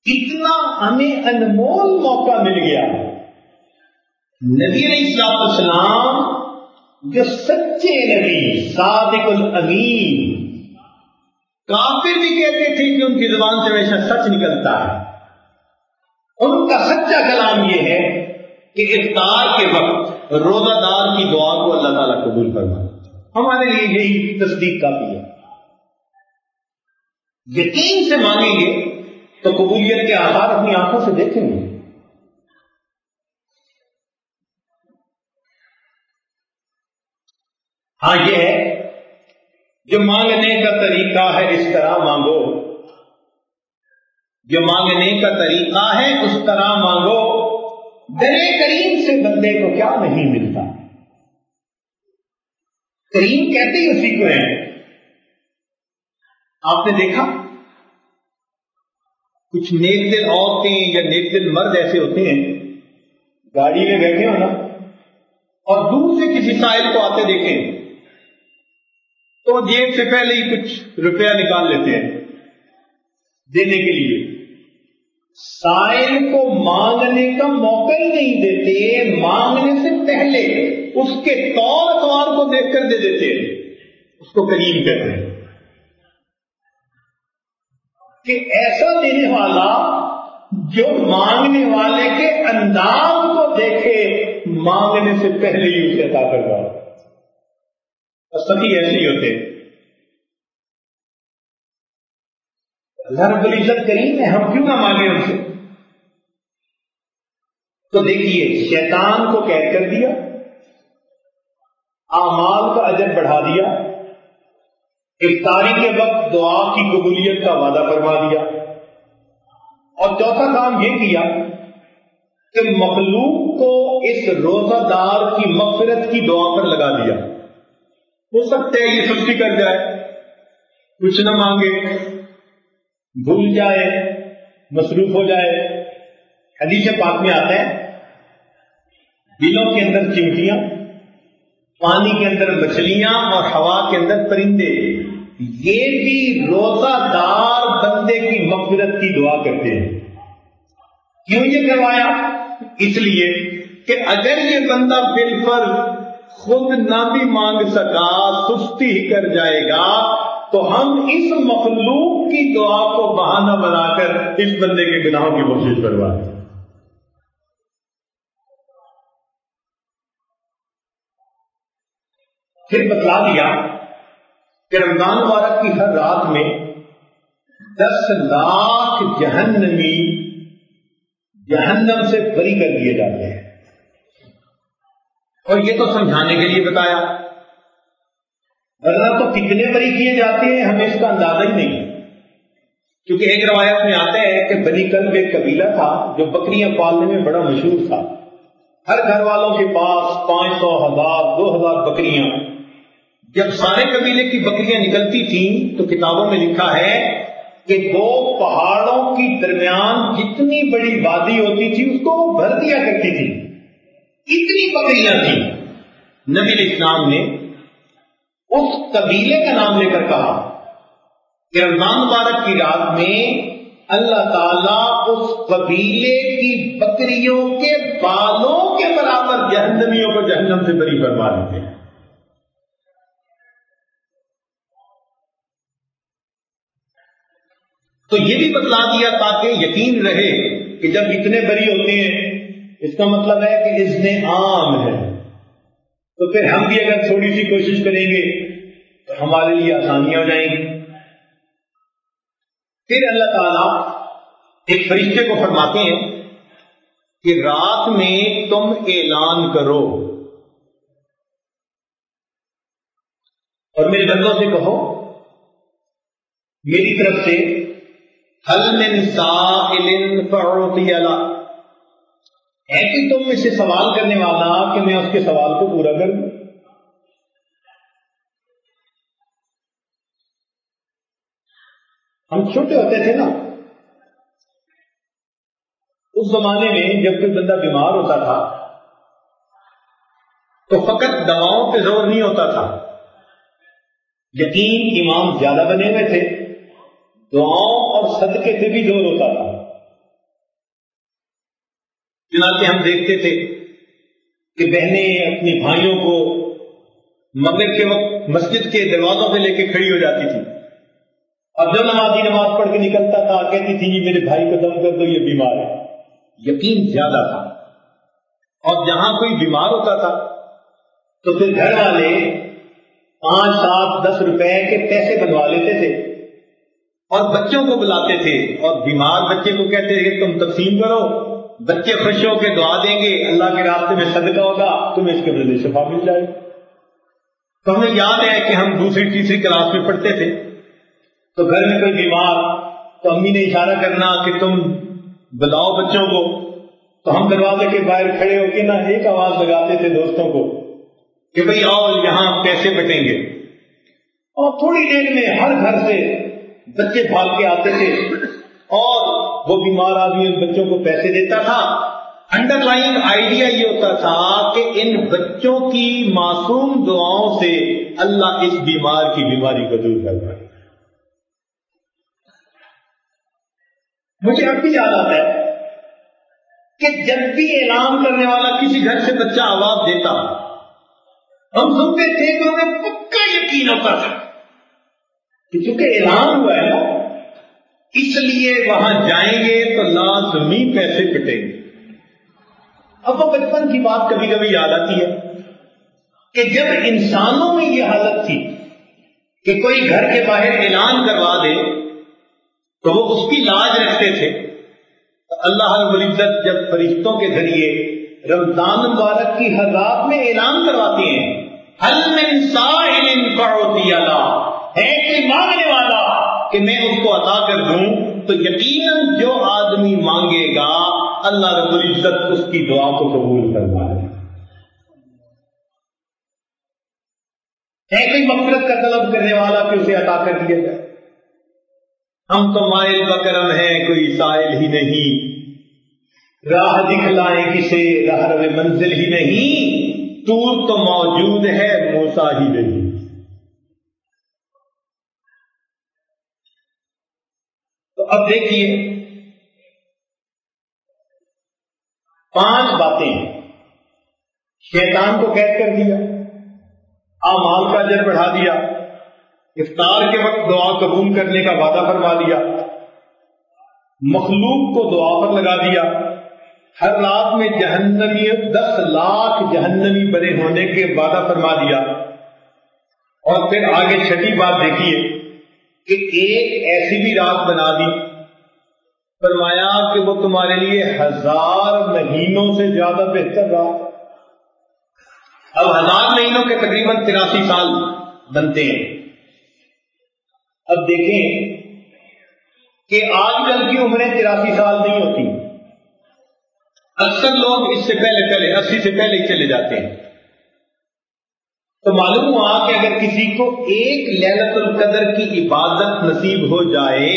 اتنا ہمیں انمول موقع مل گیا۔ نبی علیہ السلام جو سچے نبی، صادق الامین، کافر بھی کہتے تھے کہ ان کی زبان سے ہمیشہ سچ نکلتا ہے، ان کا سچا کلام یہ ہے کہ افطار کے وقت روزہ دار کی دعا کو اللہ تعالیٰ قبول فرمائے۔ ہمارے لیے یہی تصدیق کافی ہے۔ یقین سے مانگیں گے تو قبولیت کے آثار اپنی آنکھوں سے دیکھیں گے۔ ہاں یہ ہے جو مانگنے کا طریقہ ہے اس طرح مانگو، جو مانگنے کا طریقہ ہے اس طرح مانگو۔ درے کریم سے بندے کو کیا نہیں ملتا؟ کریم کہتے ہی اسی کو ہے۔ آپ نے دیکھا کچھ نیک دل عورتیں یا نیک دل مرد ایسے ہوتے ہیں، گاڑی میں بیٹھے ہو نا اور دور سے کسی سائل کو آتے دیکھیں تو جیب سے پہلے ہی کچھ روپیہ نکال لیتے ہیں دینے کے لیے، سائل کو مانگنے کا موقع ہی نہیں دیتے، مانگنے سے پہلے اس کے طور اطوار کو دیکھ کر دے دیتے ہیں۔ اس کو کریم کہتے ہیں کہ ایسا دینے والا جو مانگنے والے کے انداز کو دیکھے، مانگنے سے پہلے ہی اسے عطا کروا. سخی ایسے ہی ہوتے ہیں. اللہ رب العزت کریم ہے، ہم کیوں نہ مانگیں ان سے؟ تو دیکھیے شیطان کو قید کر دیا، اعمال کا اجر بڑھا دیا، افطاری کے وقت دعا کی قبولیت کا وعدہ فرما دیا، اور چوتھا کام یہ کیا کہ مخلوق کو اس روزہ دار کی مغفرت کی دعا پر لگا دیا. ہو سکتا ہے یہ سستی کر جائے، کچھ نہ مانگے، بھول جائے، مصروف ہو جائے. حدیث پاک میں آتا ہے دلوں کے اندر چمٹیاں، پانی کے اندر مچھلیاں اور ہوا کے اندر پرندے، یہ بھی روزہ دار بندے کی مغفرت کی دعا کرتے ہیں. کیوں یہ کروایا؟ اس لیے کہ اگر یہ بندہ بالفرض خود نہ بھی مانگ سکا، سستی ہی کر جائے گا، تو ہم اس مخلوق کی دعا کو بہانہ بنا کر اس بندے کے گناہوں کی بخشش کروا دیں. پھر بتلا دیا کہ رمضان مبارک کی ہر رات میں 10 لاکھ جہنمی جہنم سے بری کر دیے جاتے ہیں. اور یہ تو سمجھانے کے لیے بتایا، ورنہ تو کتنے بری کیے جاتے ہیں ہمیں اس کا اندازہ ہی نہیں. کیونکہ ایک روایت میں آتا ہے کہ بنی کلب ایک قبیلہ تھا جو بکریاں پالنے میں بڑا مشہور تھا. ہر گھر والوں کے پاس 500، 1000، 2000 بکریاں. جب سارے قبیلے کی بکریاں نکلتی تھیں تو کتابوں میں لکھا ہے کہ 2 پہاڑوں کی درمیان جتنی بڑی وادی ہوتی تھی اس کو وہ بھر دیا کرتی تھی، اتنی بکریاں تھیں. نبی علیہ السلام نے اس قبیلے کا نام لے کر کہا کہ رمضان مبارک کی رات میں اللہ تعالیٰ اس قبیلے کی بکریوں کے بالوں کے برابر جہنمیوں کو جہنم سے بری فرما دیتے ہیں. تو یہ بھی بتلا دیا تاکہ یقین رہے کہ جب اتنے بری ہوتے ہیں اس کا مطلب ہے کہ اذن عام ہے. تو پھر ہم بھی اگر تھوڑی سی کوشش کریں گے تو ہمارے لیے آسانیاں ہو جائیں گی. پھر اللہ تعالیٰ ایک فرشتے کو فرماتے ہیں کہ رات میں تم اعلان کرو اور میرے بندوں سے کہو میری طرف سے حل من سائل فأعطی له، ہے کہ تم اس سے سوال کرنے والا کہ میں اس کے سوال کو پورا کروں. ہم چھوٹے ہوتے تھے نا، اس زمانے میں جب کوئی بندہ بیمار ہوتا تھا تو فقط دواؤں پہ زور نہیں ہوتا تھا، یقین امام زیادہ بنے ہوئے تھے، دعاؤں اور صدقے سے بھی زور ہوتا تھا. چنانچہ ہم دیکھتے تھے کہ بہنیں اپنی بھائیوں کو مغرب کے وقت مسجد کے دروازوں پہ لے کے کھڑی ہو جاتی تھی، اب جو نمازی نماز پڑھ کے نکلتا تھا کہتی تھی جی میرے بھائی کو دم کر دو یہ بیمار ہے. یقین زیادہ تھا. اور جہاں کوئی بیمار ہوتا تھا تو پھر گھر والے 5، 7، 10 روپے کے پیسے بنوا لیتے تھے اور بچوں کو بلاتے تھے اور بیمار بچے کو کہتے تھے کہ تم تقسیم کرو. بچے خوش ہو کے دعا دیں گے، اللہ کے راستے میں صدقہ ہوگا، تمہیں اس کے بدلے شفا مل جائے. تو ہمیں یاد ہے کہ ہم 2ری 3ری کلاس میں پڑھتے تھے تو گھر میں کوئی بیمار تو امی نے اشارہ کرنا کہ تم بلاؤ بچوں کو، تو ہم دروازے کے باہر کھڑے ہو کے نا ایک آواز لگاتے تھے دوستوں کو کہ بھئی آؤ یہاں پیسے بٹیں گے. اور تھوڑی دیر میں ہر گھر سے بچے بھاگ کے آتے تھے اور وہ بیمار آدمی ان بچوں کو پیسے دیتا تھا. انڈر لائن آئیڈیا یہ ہوتا تھا کہ ان بچوں کی معصوم دعاؤں سے اللہ اس بیمار کی بیماری کو دور کر دے. مجھے اب بھی یاد آتا ہے کہ جب بھی اعلان کرنے والا کسی گھر سے بچہ آواز دیتا ہم سنتے تھے کہ انہیں پکا یقین ہوتا تھا کہ چونکہ اعلان ہوا ہے نا اس لیے وہاں جائیں گے تو لازمی پیسے پٹیں گے. اب وہ بچپن کی بات کبھی کبھی یاد آتی ہے کہ جب انسانوں میں یہ حالت تھی کہ کوئی گھر کے باہر اعلان کروا دے تو وہ اس کی لاج رکھتے تھے، تو اللہ رب العزت جب فرشتوں کے ذریعے رمضان مبارک کی ہر رات میں اعلان کرواتے ہیں، هل من سائل فأعطي له، ہے کوئی مانگنے والا کہ میں اس کو عطا کر دوں، تو یقیناً جو آدمی مانگے گا اللہ رب العزت اس کی دعا کو قبول فرمائے گا۔ ہے کوئی مغفرت کا طلب کرنے والا کہ اسے عطا کر دیا جائے؟ ہم تو مائل بکرم ہیں، کوئی سائل ہی نہیں، راہ دکھلائیں کسے راہ منزل ہی نہیں، طور تو موجود ہے موسیٰ ہی نہیں۔ تو اب دیکھیے 5 باتیں شیطان کو قید کر دیا، اعمال کا اجر بڑھا دیا، افطار کے وقت دعا قبول کرنے کا وعدہ فرما دیا، مخلوق کو دعا پر لگا دیا، ہر رات میں جہنمی 10 لاکھ جہنمی بنے ہونے کے وعدہ فرما دیا، اور پھر آگے 6 بات دیکھیے کہ ایک ایسی بھی رات بنا دی، فرمایا کہ وہ تمہارے لیے 1000 مہینوں سے زیادہ بہتر رات۔ اب 1000 مہینوں کے تقریباً 83 سال بنتے ہیں۔ اب دیکھیں کہ آج کل کی عمریں 83 سال نہیں ہوتی، اکثر لوگ اس سے پہلے 80 سے پہلے ہی چلے جاتے ہیں۔ تو معلوم ہوا کہ اگر کسی کو ایک لیلۃ القدر کی عبادت نصیب ہو جائے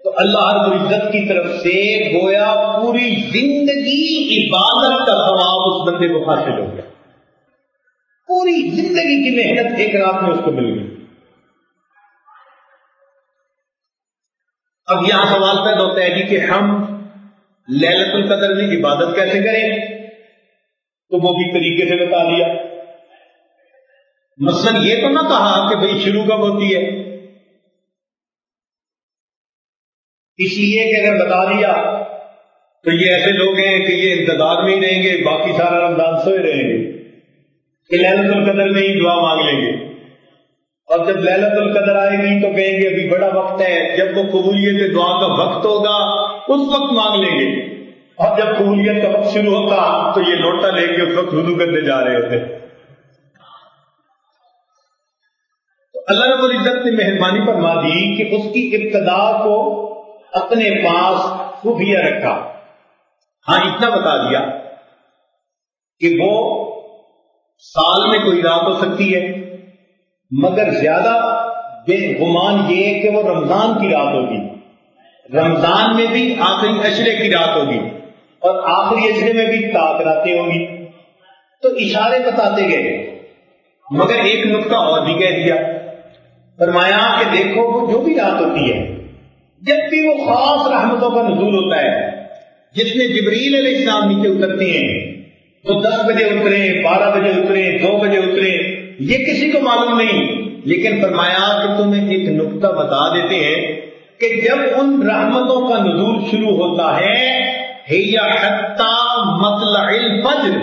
تو اللہ رب العزت کی طرف سے گویا پوری زندگی عبادت کا ثواب اس بندے کو حاصل ہو گیا، پوری زندگی کی محنت ایک رات میں اس کو مل گئی۔ اب یہاں سوال پیدا ہوتا ہے کہ ہم لیلۃ القدر میں عبادت کیسے کریں؟ تو وہ بھی طریقے سے بتا دیا۔ مثلا یہ تو نہ کہا کہ بھئی شروع کب ہوتی ہے، اس لیے کہ اگر بتا دیا تو یہ ایسے لوگ ہیں کہ یہ انتظار میں ہی رہیں گے، باقی سارا رمضان سوئے رہیں گے کہ لیلۃ القدر میں ہی دعا مانگ لیں گے، اور جب لیلۃ القدر آئے گی تو کہیں گے ابھی بڑا وقت ہے، جب وہ قبولیت دعا کا وقت ہوگا اس وقت مانگ لیں گے، اور جب قبولیت کا وقت شروع ہوتا تو یہ لوٹا لے کے اس وقت وضو کرنے جا رہے ہوتے۔ تو اللہ رب العزت نے مہربانی فرما دی کہ اس کی ابتدا کو اپنے پاس خفیہ رکھا۔ ہاں اتنا بتا دیا کہ وہ سال میں کوئی رات ہو سکتی ہے، مگر زیادہ بے گمان یہ کہ وہ رمضان کی رات ہوگی، رمضان میں بھی آخری عشرے کی رات ہوگی، اور آخری عشرے میں بھی طاق راتیں ہوگی۔ تو اشارے بتاتے گئے، مگر ایک نقطہ اور بھی کہہ دیا، فرمایا کہ دیکھو وہ جو بھی رات ہوتی ہے جب بھی وہ خاص رحمتوں کا نزول ہوتا ہے، جس میں جبریل علیہ السلام نیچے اترتے ہیں، وہ 10 بجے اترے، 12 بجے اترے، 2 بجے اترے، یہ کسی کو معلوم نہیں، لیکن فرمایا کہ تمہیں ایک نقطہ بتا دیتے ہیں کہ جب ان رحمتوں کا نزول شروع ہوتا ہے ہی حتی مطلع الفجر،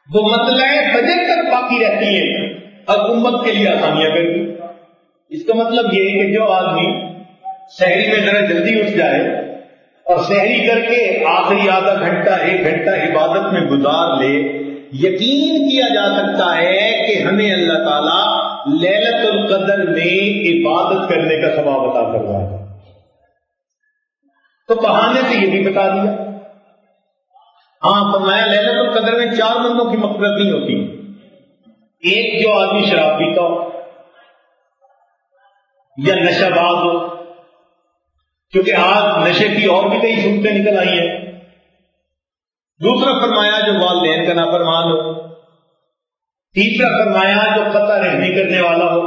وہ مطلع فجر تک باقی رہتی ہے، اب امت کے لیے آسانیاں کر دی۔ اس کا مطلب یہ ہے کہ جو آدمی سحری میں ذرا جلدی اٹھ جائے اور سحری کر کے آخری آدھا گھنٹہ 1 گھنٹہ عبادت میں گزار لے، یقین کیا جا سکتا ہے کہ ہمیں اللہ تعالیٰ لیلۃ القدر میں عبادت کرنے کا ثواب عطا کر رہا ہے۔ تو بہانے سے یہ بھی بتا دیا۔ ہاں فرمایا لیلۃ القدر میں 4 بندوں کی مغفرت نہیں ہوتی، ایک جو آدمی شراب پیتا ہو یا نشہ باز ہو، کیونکہ آج نشے کی اور بھی کئی صورتیں نکل آئی ہیں، دوسرا فرمایا جو والدین کا نافرمان ہو، تیسرا فرمایا جو قطع رحمی کرنے والا ہو،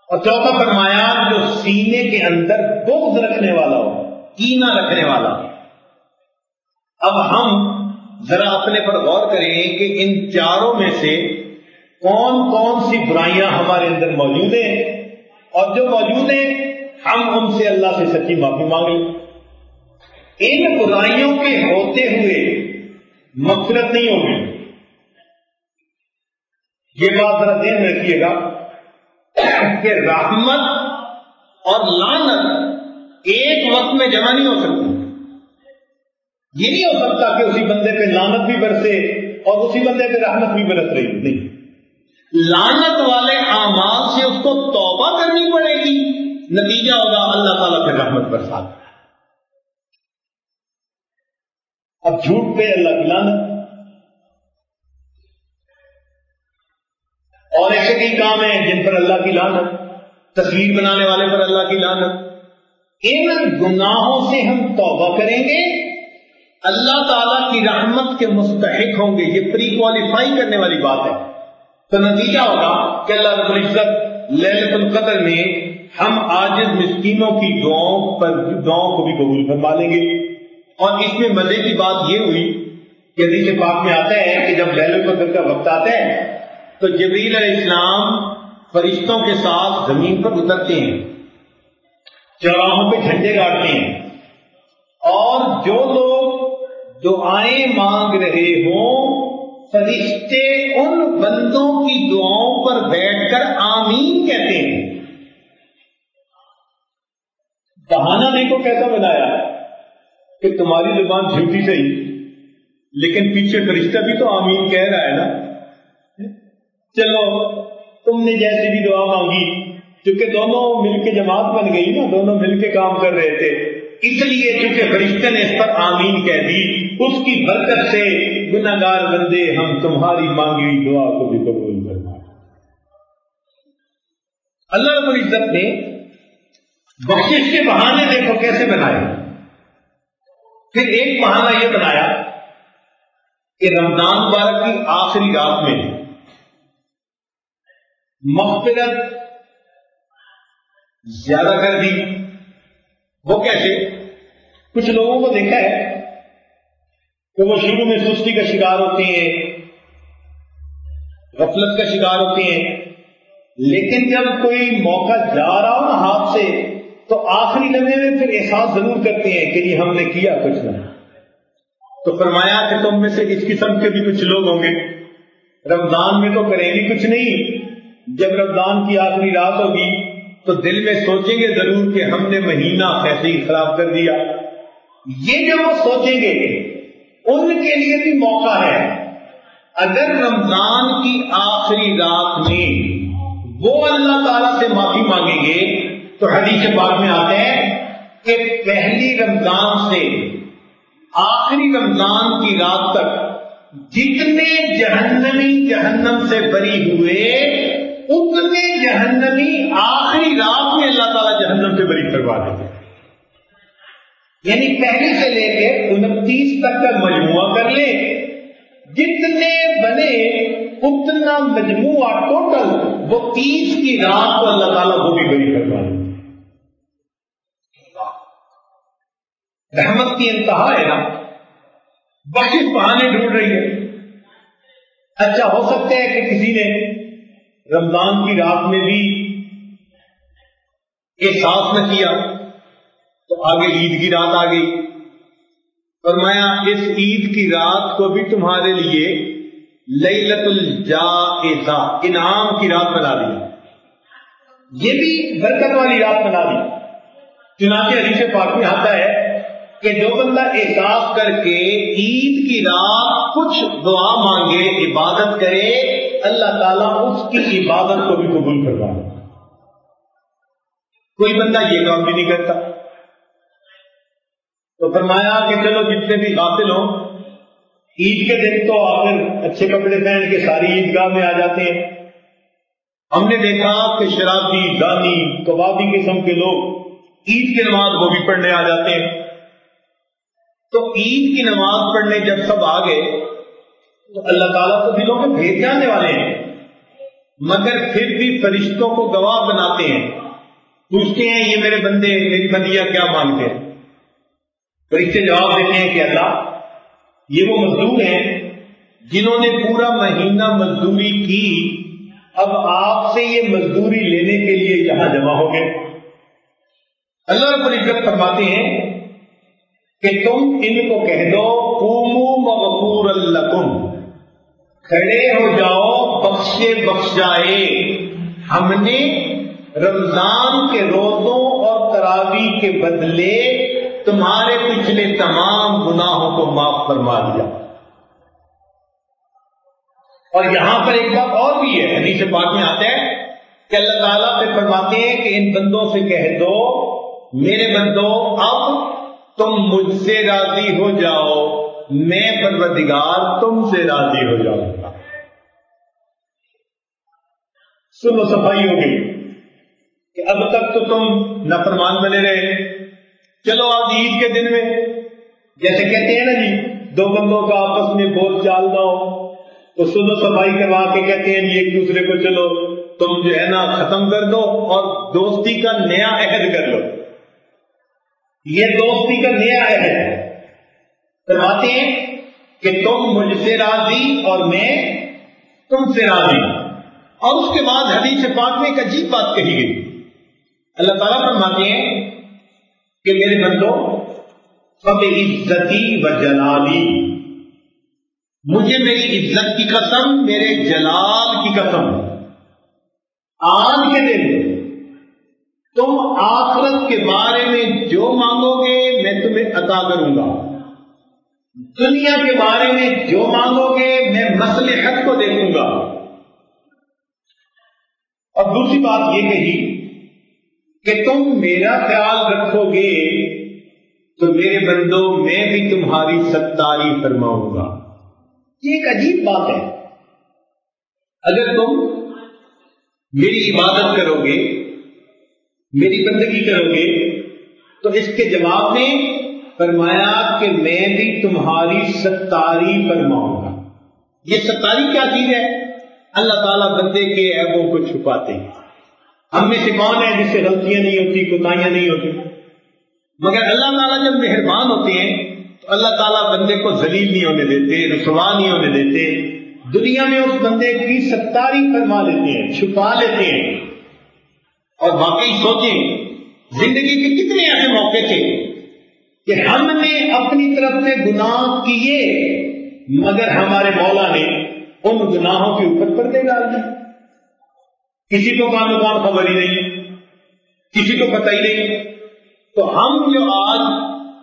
اور چوتھا فرمایا جو سینے کے اندر بغض رکھنے والا ہو، کینہ رکھنے والا ہو۔ اب ہم ذرا اپنے پر غور کریں کہ ان چاروں میں سے کون کون سی برائیاں ہمارے اندر موجود ہیں، اور جو موجود ہیں ہم ان سے اللہ سے سچی معافی مانگ لیں۔ ان برائیوں کے ہوتے ہوئے مغفرت نہیں ہوگی. یہ بات ذرا ذہن میں رکھیے گا کہ رحمت اور لعنت ایک وقت میں جمع نہیں ہو سکتی. یہ نہیں ہو سکتا کہ اسی بندے پہ لعنت بھی برسے اور اسی بندے پہ رحمت بھی برس رہی. نہیں، لعنت والے اعمال سے اس کو توبہ کرنی پڑے گی، نتیجہ ہوگا اللہ تعالیٰ پہ رحمت برسا. اب جھوٹ پہ اللہ کی لعنت، اور ایسے کئی کام ہیں جن پر اللہ کی لعنت، تصویر بنانے والے پر اللہ کی لعنت. ان گناہوں سے ہم توبہ کریں گے، اللہ تعالیٰ کی رحمت کے مستحق ہوں گے. یہ پری کوالیفائی کرنے والی بات ہے. تو نتیجہ ہوگا کہ اللہ رب العزت لیلۃ القدر میں ہم عاجز مسکینوں کی دعاؤں کو بھی قبول فرما لیں گے. اور اس میں مزے کی بات یہ ہوئی کہ حدیث پاک میں آتا ہے کہ جب لیلۃ القدر کا وقت آتا ہے تو جبریل علیہ السلام فرشتوں کے ساتھ زمین پر اترتے ہیں، چوراہوں پہ جھنڈے گاڑتے ہیں، اور جو لوگ دعائیں مانگ رہے ہوں فرشتے ان بندوں کی دعاؤں پر بیٹھ کر آمین کہتے ہیں. بہانہ نہیں کو کیسا بنایا کہ تمہاری زبان جھوٹی صحیح لیکن پیچھے فرشتہ بھی تو آمین کہہ رہا ہے نا. چلو تم نے جیسے بھی دعا مانگی، کیونکہ دونوں مل کے جماعت بن گئی نا، دونوں مل کے کام کر رہے تھے، اس لیے چونکہ فرشتے نے اس پر آمین کہہ دی، اس کی برکت سے گناہگار بندے ہم تمہاری مانگی ہوئی دعا کو بھی قبول کرنا. اللہ رب العزت نے بخشش کے بہانے دیکھو کیسے بنائے. پھر ایک بہانہ یہ بنایا کہ رمضان مبارک کی آخری رات میں مغفرت زیادہ کر دی. وہ کیسے؟ کچھ لوگوں کو دیکھا ہے کہ وہ شروع میں سستی کا شکار ہوتے ہیں، غفلت کا شکار ہوتے ہیں، لیکن جب کوئی موقع جا رہا ہو نا ہاتھ سے تو آخری لمحے میں پھر احساس ضرور کرتے ہیں کہ ہم نے کیا کچھ نہیں. تو فرمایا کہ تم میں سے اس قسم کے بھی کچھ لوگ ہوں گے، رمضان میں تو کریں گے کچھ نہیں، جب رمضان کی آخری رات ہوگی تو دل میں سوچیں گے ضرور کہ ہم نے مہینہ ایسے ہی خراب کر دیا. یہ جو وہ سوچیں گے ان کے لیے بھی موقع ہے. اگر رمضان کی آخری رات میں وہ اللہ تعالیٰ سے معافی مانگیں گے تو حدیث پاک میں آتا ہے کہ پہلی رمضان سے آخری رمضان کی رات تک جتنے جہنمی جہنم سے بری ہوئے اتنے جہنمی آخری رات میں اللہ تعالیٰ جہنم سے بری کروا دیں گے. یعنی پہلی سے لے کے 29 تک کا مجموعہ کر لے، جتنے بنے اتنا مجموعہ ٹوٹل وہ 30 کی رات کو اللہ تعالیٰ وہ بھی بری کروا دیں گے. رحمت کی انتہا ہے نا، بخشش بہانے ڈھونڈ رہی ہے. اچھا ہو سکتا ہے کہ کسی نے رمضان کی رات میں بھی احساس نہ کیا تو آگے عید کی رات آ گئی. فرمایا اس عید کی رات کو بھی تمہارے لیے لیلۃ الجائزہ، انعام کی رات بنا دی، یہ بھی برکت والی رات بنا دی. چنانچہ حدیث پاک میں آتا ہے کہ جو بندہ احساس کر کے عید کی رات کچھ دعا مانگے، عبادت کرے، اللہ تعالیٰ اس کی عبادت کو بھی قبول کروا دے. کوئی بندہ یہ کام بھی نہیں کرتا. تو فرمایا کہ چلو جتنے بھی غافل ہوں عید کے دن تو آخر اچھے کپڑے پہن کے ساری عیدگاہ میں آ جاتے ہیں. ہم نے دیکھا کہ شرابی، دانی، کبابی قسم کے لوگ عید کی نماز وہ بھی پڑھنے آ جاتے ہیں. تو عید کی نماز پڑھنے جب سب آ گئے تو اللہ تعالیٰ تو دلوں کے بھید جاننے والے ہیں، مگر پھر بھی فرشتوں کو گواہ بناتے ہیں، پوچھتے ہیں یہ میرے بندے، میری بندیاں کیا مانگتے ہیں. فرشتے جواب دیتے ہیں کہ اللہ یہ وہ مزدور ہیں جنہوں نے پورا مہینہ مزدوری کی، اب آپ سے یہ مزدوری لینے کے لیے یہاں جمع ہو گئے. اللہ رب العزت فرماتے ہیں کہ تم ان کو کہہ دو قوموا مغفورا لکم، کھڑے ہو جاؤ بخشے بخشائے، ہم نے رمضان کے روزوں اور تراویح کے بدلے تمہارے پچھلے تمام گناہوں کو معاف فرما دیا۔ اور یہاں پر ایک بات اور بھی ہے، حدیث پاک میں آتا ہے کہ اللہ تعالیٰ پھر فرماتے ہیں کہ ان بندوں سے کہہ دو میرے بندو اب تم مجھ سے راضی ہو جاؤ، میں پروردگار تم سے راضی ہو جاؤں گا۔ سنو صفائی ہو گئی کہ اب تک تو تم نافرمان بنے رہے، چلو آج عید کے دن میں جیسے کہتے ہیں نا جی دو بندوں کا آپس میں بول چال نہ ہو تو سنو صفائی کروا کے کہتے ہیں جی ایک دوسرے کو چلو تم جو ہے نا ختم کر دو اور دوستی کا نیا عہد کر لو۔ یہ دوستی کا نیا عہد فرماتے ہیں کہ تم مجھ سے راضی اور میں تم سے راضی۔ اور اس کے بعد حدیث پاک میں ایک عجیب بات کہی گئی، اللہ تعالیٰ فرماتے ہیں کہ میرے بندو فبعزتی وجلالی، مجھے میری عزت کی قسم، میرے جلال کی قسم، آج کے دن تم آخرت کے بارے میں جو مانگو گے میں تمہیں عطا کروں گا، دنیا کے بارے میں جو مانگو گے میں مصلحت کو دیکھوں گا۔ اور دوسری بات یہ کہی کہ تم میرا خیال رکھو گے تو میرے بندو میں بھی تمہاری ستاری فرماؤں گا۔ یہ ایک عجیب بات ہے، اگر تم میری عبادت کرو گے میری بندگی کرو گے تو اس کے جواب میں فرمایا کہ میں بھی تمہاری ستاری فرماؤں گا۔ یہ ستاری کیا چیز ہے؟ اللہ تعالیٰ بندے کے عیبوں کو چھپاتے ہیں۔ ہم میں سے کون ہے جس سے غلطیاں نہیں ہوتی، کوتاہیاں نہیں ہوتی؟ مگر اللہ تعالیٰ جب مہربان ہوتے ہیں تو اللہ تعالیٰ بندے کو ذلیل نہیں ہونے دیتے، رسوا نہیں ہونے دیتے، دنیا میں اس بندے کی ستاری فرما لیتے ہیں، چھپا لیتے ہیں۔ اور واقعی سوچیں زندگی کے کتنے ایسے موقع تھے کہ ہم نے اپنی طرف سے گناہ کیے مگر ہمارے مولا نے ان گناہوں کے اوپر پردے ڈال دیے، کسی کو کانو کان خبر ہی نہیں، کسی کو پتہ ہی نہیں۔ تو ہم جو آج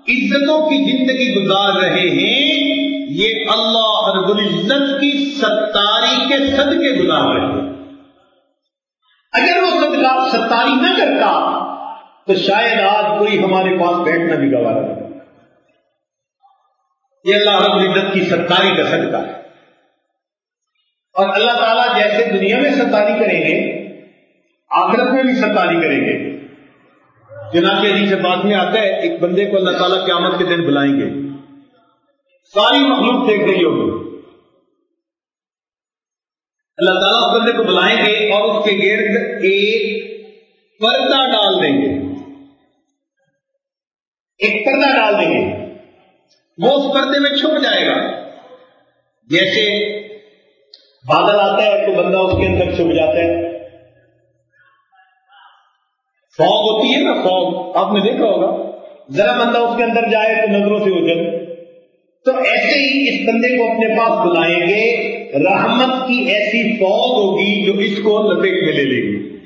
عزتوں کی زندگی گزار رہے ہیں یہ اللہ رب العزت کی ستاری کے صدقے گزار رہے ہیں۔ اگر وہ صدقہ ستاری نہ کرتا تو شاید آج کوئی ہمارے پاس بیٹھنا بھی گوارا نہیں۔ یہ اللہ رب العزت کی ستاری کا صدقہ ہے۔ اور اللہ تعالیٰ جیسے دنیا میں ستاری کریں گے آخرت میں بھی ستاری کریں گے۔ چنانچہ حدیث پاک میں آتا ہے ایک بندے کو اللہ تعالیٰ قیامت کے دن بلائیں گے، ساری مخلوق دیکھ رہی ہوگی، اللہ تعالیٰ اس بندے کو بلائیں گے اور اس کے گرد ایک پردہ ڈال دیں گے، ایک پردہ ڈال دیں گے، وہ اس پردے میں چھپ جائے گا۔ جیسے بادل آتا ہے تو بندہ اس کے اندر چھپ جاتا ہے، فوگ ہوتی ہے نا، فوگ آپ نے دیکھا ہوگا، ذرا بندہ اس کے اندر جائے تو نظروں سے اوجھل۔ تو ایسے ہی اس بندے کو اپنے پاس بلائیں گے، رحمت کی ایسی فوگ ہوگی جو اس کو لپیٹ میں لے لے گی،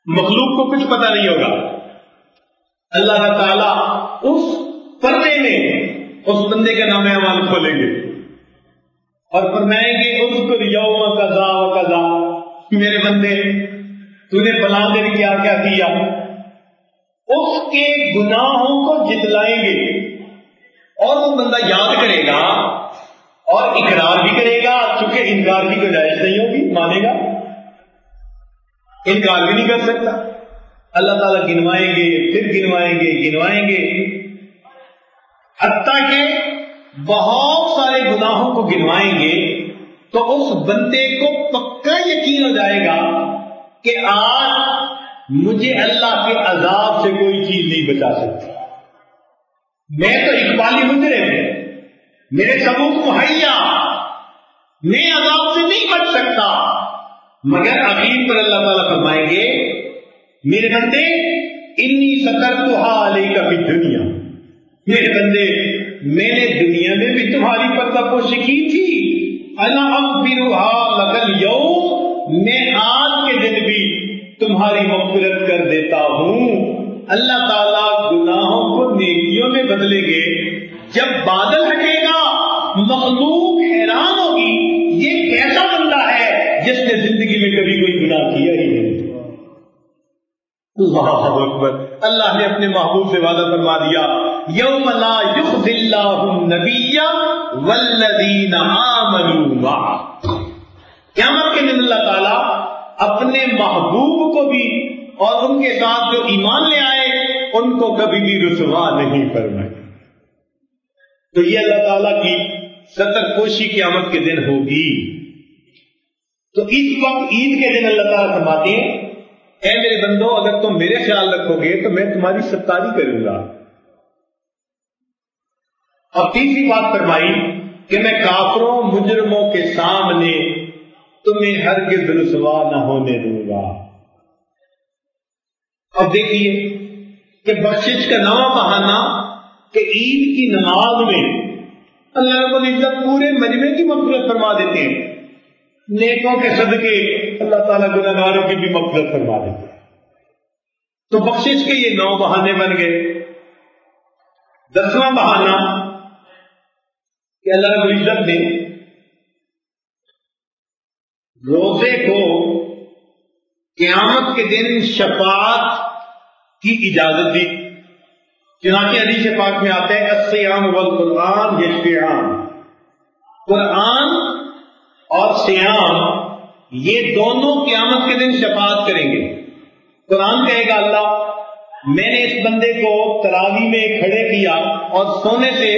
مخلوق کو کچھ پتہ نہیں ہوگا۔ اللہ تعالیٰ اس پردے میں اس بندے کا نام اعمال کھولیں گے اور فرمائیں گے اذکر یوم کذا و کذا، میرے بندے تو نے فلاں دن کیا کیا کیا، اس کے گناہوں کو جتلائیں گے اور وہ بندہ یاد کرے گا اور اقرار بھی کرے گا، چونکہ انکار کی گنجائش نہیں ہوگی، مانے گا، انکار بھی نہیں کر سکتا۔ اللہ تعالیٰ گنوائیں گے، پھر گنوائیں گے، گنوائیں گے، حتیٰ کہ بہت سارے گناہوں کو گنوائیں گے تو اس بندے کو پکا یقین ہو جائے گا کہ آج مجھے اللہ کے عذاب سے کوئی چیز نہیں بچا سکتی، میں تو اقبالی مجرم ہوں، میرے ثبوت مہیا، میں عذاب سے نہیں بچ سکتا۔ مگر آخر پر اللہ تعالیٰ فرمائیں گے میرے بندے انی سترتھا علیک فی الدنیا، میرے بندے میں نے دنیا میں بھی تمہاری پردہ پوشی کی تھی، انا اغفرها لک اليوم، میں آج کے دن بھی تمہاری مغفرت کر دیتا ہوں۔ اللہ تعالیٰ گناہوں کو نیکیوں میں بدلیں گے۔ جب بادل ہٹے گا مخلوق حیران ہوگی، یہ کیسا بندہ ہے جس نے زندگی میں کبھی کوئی گناہ کیا ہی نہیں۔ اللہ اکبر، اللہ نے اپنے محبوب سے وعدہ فرما دیا، یوم لا یخزی اللہ النبی والذین آمنوا معہ، قیامت کے دن اللہ تعالیٰ اپنے محبوب کو بھی اور ان کے ساتھ جو ایمان لے آئے ان کو کبھی بھی رسوا نہیں فرمائے۔ تو یہ اللہ تعالیٰ کی ستر پوشی قیامت کے دن ہوگی۔ تو اس وقت عید کے دن اللہ تعالیٰ فرماتے ہیں، اے میرے بندو اگر تم میرے خیال رکھو گے تو میں تمہاری ستاری کروں گا۔ اور تیسری بات فرمائی کہ میں کافروں مجرموں کے سامنے تمہیں ہرگز رسوا نہ ہونے دوں گا۔ اب دیکھیے کہ بخشش کا نواں بہانہ کہ عید کی نماز میں اللہ رب العزت پورے مجمع کی مغفرت فرما دیتے ہیں، نیکوں کے صدقے اللہ تعالیٰ گناہگاروں کی بھی مغفرت فرما دیتے ہیں۔ تو بخشش کے یہ 9 بہانے بن گئے۔ 10واں بہانہ کہ اللہ رب العزت نے روزے کو قیامت کے دن شفاعت کی اجازت دی۔ چنانچہ حدیث پاک میں آتا ہے الصیام والقرآن یشفعان، قرآن اور سیام یہ دونوں قیامت کے دن شفاعت کریں گے۔ قرآن کہے گا اللہ میں نے اس بندے کو تراویح میں کھڑے کیا اور سونے سے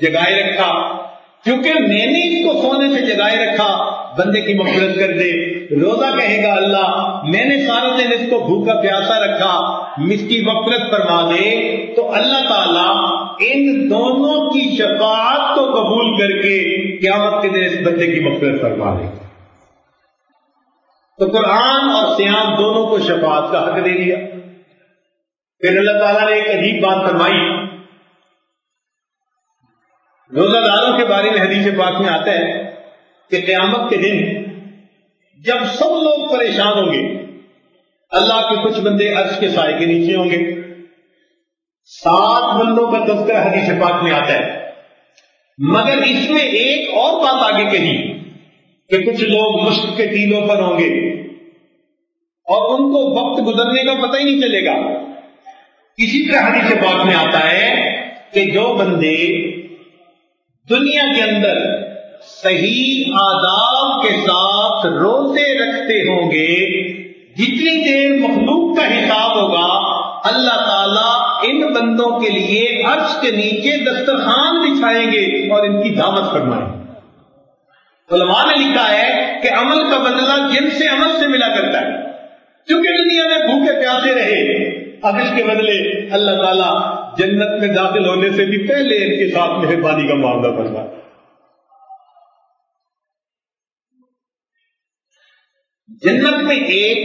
جگائے رکھا، کیونکہ میں نے اس کو سونے سے جگائے رکھا، بندے کی مغفرت کر دے۔ روزہ کہے گا اللہ میں نے سارا دن اس کو بھوکا پیاسا رکھا، اس کی مغفرت فرما دے۔ تو اللہ تعالیٰ ان دونوں کی شفاعت کو قبول کر کے قیامت کے دن اس بندے کی مغفرت فرما دے۔ تو قرآن اور سیام دونوں کو شفاعت کا حق دے دیا۔ پھر اللہ تعالیٰ نے ایک عجیب بات فرمائی، روزہ داروں کے بارے میں حدیث پاک میں آتا ہے کہ قیامت کے دن جب سب لوگ پریشان ہوں گے، اللہ کے کچھ بندے عرش کے سائے کے نیچے ہوں گے، 7 بندوں کا تذکرہ حدیث پاک میں آتا ہے، مگر اس میں ایک اور بات آگے کہی کہ کچھ لوگ مشک کے ٹیلوں پر ہوں گے اور ان کو وقت گزرنے کا پتہ ہی نہیں چلے گا۔ اسی طرح حدیث پاک میں آتا ہے کہ جو بندے دنیا کے اندر صحیح آداب کے ساتھ روزے رکھتے ہوں گے، جتنی دیر مخلوق کا حساب ہوگا اللہ تعالیٰ ان بندوں کے لیے عرش کے نیچے دسترخوان بچھائیں گے اور ان کی دعوت فرمائیں گے۔ علماء نے لکھا ہے کہ عمل کا بدلہ جن سے عمل سے ملا کرتا ہے، کیونکہ دنیا میں بھوکے پیاسے رہے، اب اس کے بدلے اللہ تعالیٰ جنت میں داخل ہونے سے بھی پہلے ان کے ساتھ مہربانی کا معاملہ فرمائے۔ جنت میں ایک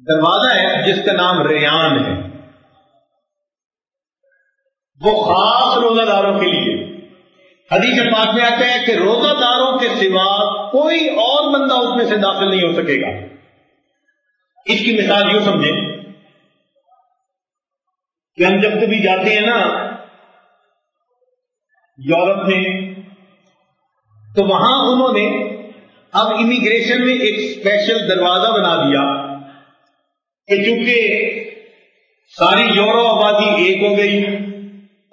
دروازہ ہے جس کا نام ریان ہے، وہ خاص روزہ داروں کے لیے۔ حدیث پاک میں آتا ہے کہ روزہ داروں کے سوا کوئی اور بندہ اس میں سے داخل نہیں ہو سکے گا۔ اس کی مثال یوں سمجھیں کہ ہم جب کبھی جاتے ہیں نا یورپ میں، تو وہاں انہوں نے اب امیگریشن میں ایک اسپیشل دروازہ بنا دیا کہ چونکہ ساری یورو آبادی ایک ہو گئی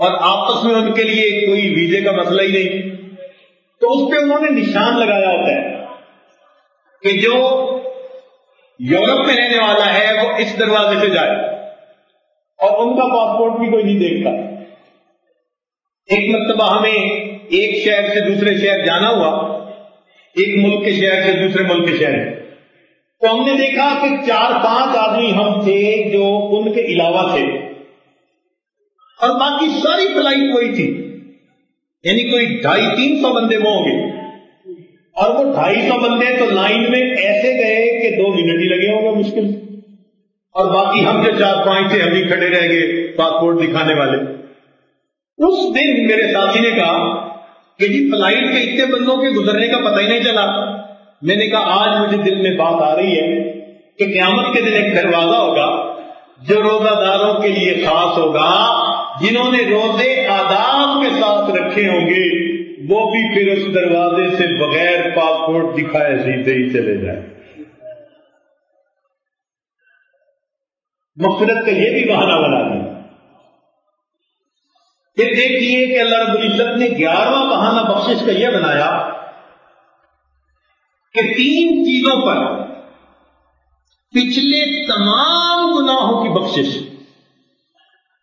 اور آپس میں ان کے لیے کوئی ویزے کا مسئلہ ہی نہیں، تو اس پہ انہوں نے نشان لگایا ہوتا ہے کہ جو یورپ میں رہنے والا ہے وہ اس دروازے سے جائے، اور ان کا پاسپورٹ بھی کوئی نہیں دیکھتا۔ ایک مرتبہ ہمیں ایک شہر سے دوسرے شہر جانا ہوا، ایک ملک کے شہر سے دوسرے ملک کے شہر، تو ہم نے دیکھا کہ 4-5 آدمی ہم تھے جو ان کے علاوہ تھے، اور باقی ساری فلائٹ وہی تھی، یعنی کوئی 250-300 بندے وہ ہوں گے، اور وہ 250 بندے تو لائن میں ایسے گئے کہ 2 منٹ ہی لگے ہوں گے مشکل، اور باقی ہم جو 4-5 تھے ہم ہی کھڑے رہ گئے پاسپورٹ دکھانے والے۔ اس دن میرے ساتھی نے کہا کہ جی فلائٹ کے اتنے بندوں کے گزرنے کا پتہ ہی نہیں چلا. میں نے کہا آج مجھے دل میں بات آ رہی ہے کہ قیامت کے دن ایک دروازہ ہوگا جو روزہ داروں کے لیے خاص ہوگا، جنہوں نے روزے آداب کے ساتھ رکھے ہوں گے وہ بھی پھر اس دروازے سے بغیر پاسپورٹ دکھائے سیدھے ہی چلے جائیں. مغفرت کا یہ بھی بہانہ بنا دیا. پھر دیکھیے کہ اللہ رب العزت نے 11واں بہانہ بخشش کا یہ بنایا کہ 3 چیزوں پر پچھلے تمام گناہوں کی بخشش.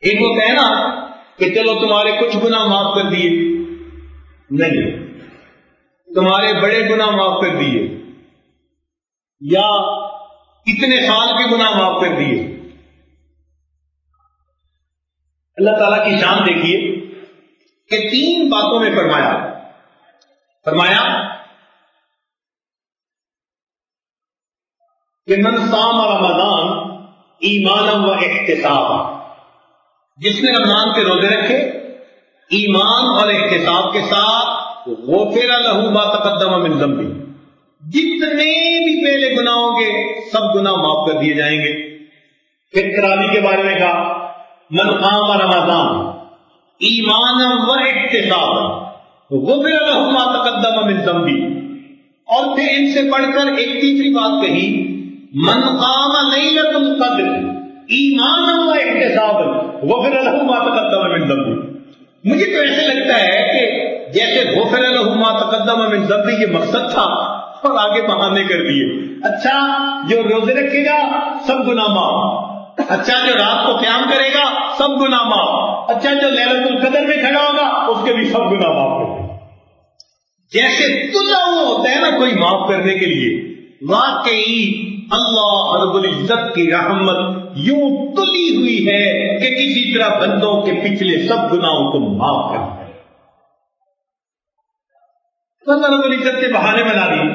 ایک ہوتا ہے نا کہ چلو تمہارے کچھ گناہ معاف کر دیے، نہیں، تمہارے بڑے گناہ معاف کر دیے یا اتنے سال کے گناہ معاف کر دیے. اللہ تعالیٰ کی شان دیکھیے کہ 3 باتوں میں فرمایا کہ من صام رمضان ایمانا و احتسابا، جس نے رمضان کے روزے رکھے ایمان اور احتساب کے ساتھ، غفر لہ ما تقدم من ذنبہ، جتنے بھی پہلے گناہ ہوں گے سب گناہ معاف کر دیے جائیں گے. پھر تراویح کے بارے میں کہا من قام رمضان ایمانا و احتسابا غفر لہ ما تقدم من ذنبہ. اور پھر ان سے پڑھ کر ایک تیسری بات کہی من قام لیلۃ القدر ایمانا و احتسابا غفر لہ ما تقدم من ذنبہ. مجھے تو ایسے لگتا ہے کہ جیسے غفر لہ ما تقدم من ذنبہ یہ مقصد تھا اور آگے بہانے کر دیے. اچھا جو روزے رکھے گا سب گناہ معاف، اچھا جو رات کو قیام کرے گا سب گناہ معاف، اچھا جو لیلۃ القدر میں کھڑا ہوگا اس کے بھی سب گناہ معاف کر دیں. جیسے تلا ہوا ہوتا ہے نا کوئی معاف کرنے کے لیے، واقعی اللہ رب العزت کی رحمت یوں تلی ہوئی ہے کہ کسی طرح بندوں کے پچھلے سب گناہوں کو معاف کر دیں. اللہ رب العزت کے بہانے بنا دیے.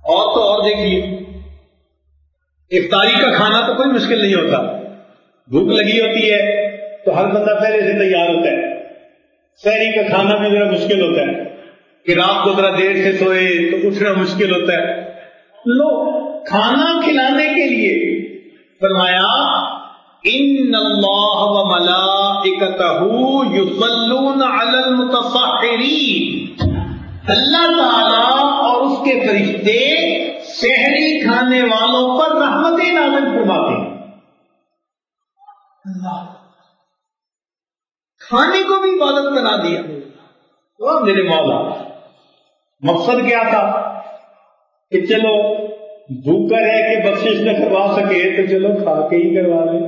اور تو اور دیکھیے افطاری کا کھانا تو کوئی مشکل نہیں ہوتا. بھوک لگی ہوتی ہے تو ہر بندہ پہلے سے تیار ہوتا ہے. سحری کا کھانا بھی ذرا مشکل ہوتا ہے کہ رات کو ذرا دیر سے سوئے تو اٹھنا مشکل ہوتا ہے. لو کھانا کھلانے کے لیے فرمایا ان اللہ و ملائکتہ یصلون علی المتصحرین، اللہ تعالی اور اس کے فرشتے سحری کھانے والوں پر رحمتیں نازل فرماتے ہیں. اللہ کھانے کو بھی عبادت بنا دیا. وہ میرے مولا مقصد کیا تھا کہ چلو بھوکا رہ کے بخشش نہ کروا سکے تو چلو کھا کے ہی کروا لیں.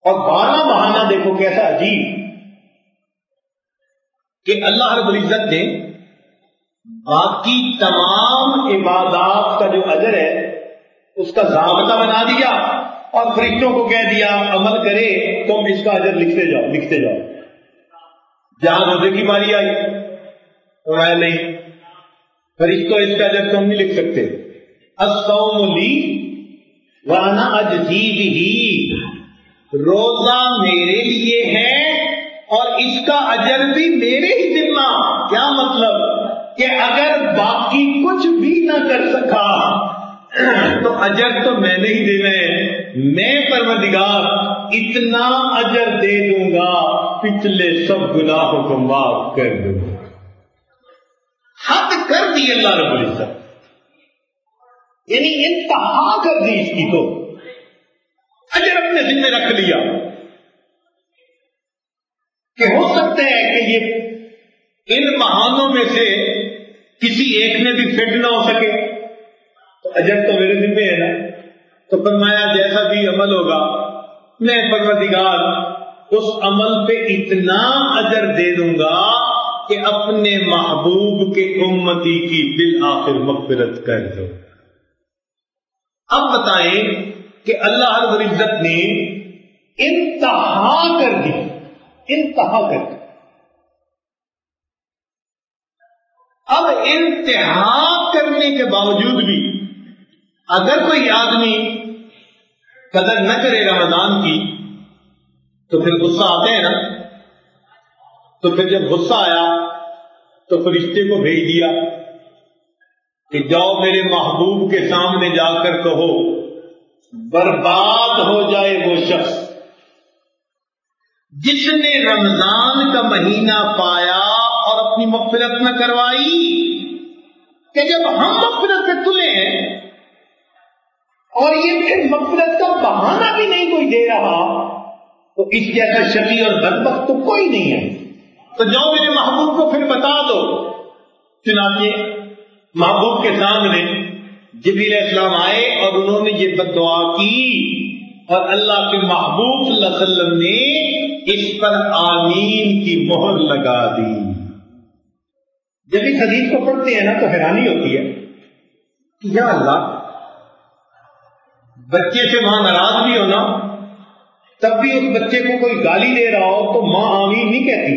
اور 12واں بہانہ دیکھو کیسا عجیب کہ اللہ رب العزت نے باقی تمام عبادات کا جو اجر ہے اس کا ضابطہ بنا دیا اور فرشتوں کو کہہ دیا عمل کرے تم اس کا اجر لکھتے جاؤ. جہاں روزے کی باری آئی تو نہیں فرشتوں اس کا اجر تم نہیں لکھ سکتے. الصوم لی وانا اجزی بہ، روزہ میرے لیے ہے اور اس کا اجر بھی میرے ہی ذمہ. کیا مطلب کہ اگر باقی کچھ بھی نہ کر سکا تو اجر تو میں نے ہی دینا ہے. میں پروردگار اتنا اجر دے دوں گا پچھلے سب گناہوں کو معاف کر دوں گا. حد کر دی اللہ رب العزت، یعنی انتہا کر دی اس کی. تو اجر اپنے ذمہ رکھ لیا کہ ہو سکتا ہے کہ یہ ان بہانوں میں سے کسی ایک میں بھی فٹ نہ ہو سکے تو اجر تو میرے ذمہ ہے نا. تو فرمایا جیسا بھی عمل ہوگا میں پروردگار اس عمل پہ اتنا اجر دے دوں گا کہ اپنے محبوب کے امتی کی بالآخر مغفرت کر دو. اب بتائیں کہ اللہ رب العزت نے انتہا کر دی، انتہا کر دی. اب انتہا کرنے کے باوجود بھی اگر کوئی آدمی قدر نہ کرے رمضان کی تو پھر غصہ آتے ہیں نا. تو پھر جب غصہ آیا تو فرشتے کو بھیج دیا کہ جاؤ میرے محبوب کے سامنے جا کر کہو برباد ہو جائے وہ شخص جس نے رمضان کا مہینہ پایا اور اپنی مغفرت نہ کروائی. کہ جب ہم مغفرت سے تلے ہیں اور یہ پھر مغفرت کا بہانہ بھی نہیں کوئی دے رہا تو اس جیسا شقی اور بدبخت تو کوئی نہیں ہے. تو جاؤ میرے محبوب کو پھر بتا دو. چنانچہ محبوب کے سامنے جبریل علیہ السلام آئے اور انہوں نے یہ بد دعا کی اور اللہ کے محبوب صلی اللہ علیہ وسلم نے اس پر آمین کی مہر لگا دی. جب اس حدیث کو پڑھتے ہیں نا تو حیرانی ہوتی ہے کہ یا اللہ بچے سے ماں ناراض بھی ہونا تب بھی اس بچے کو کوئی گالی دے رہا ہو تو ماں آمین نہیں کہتی,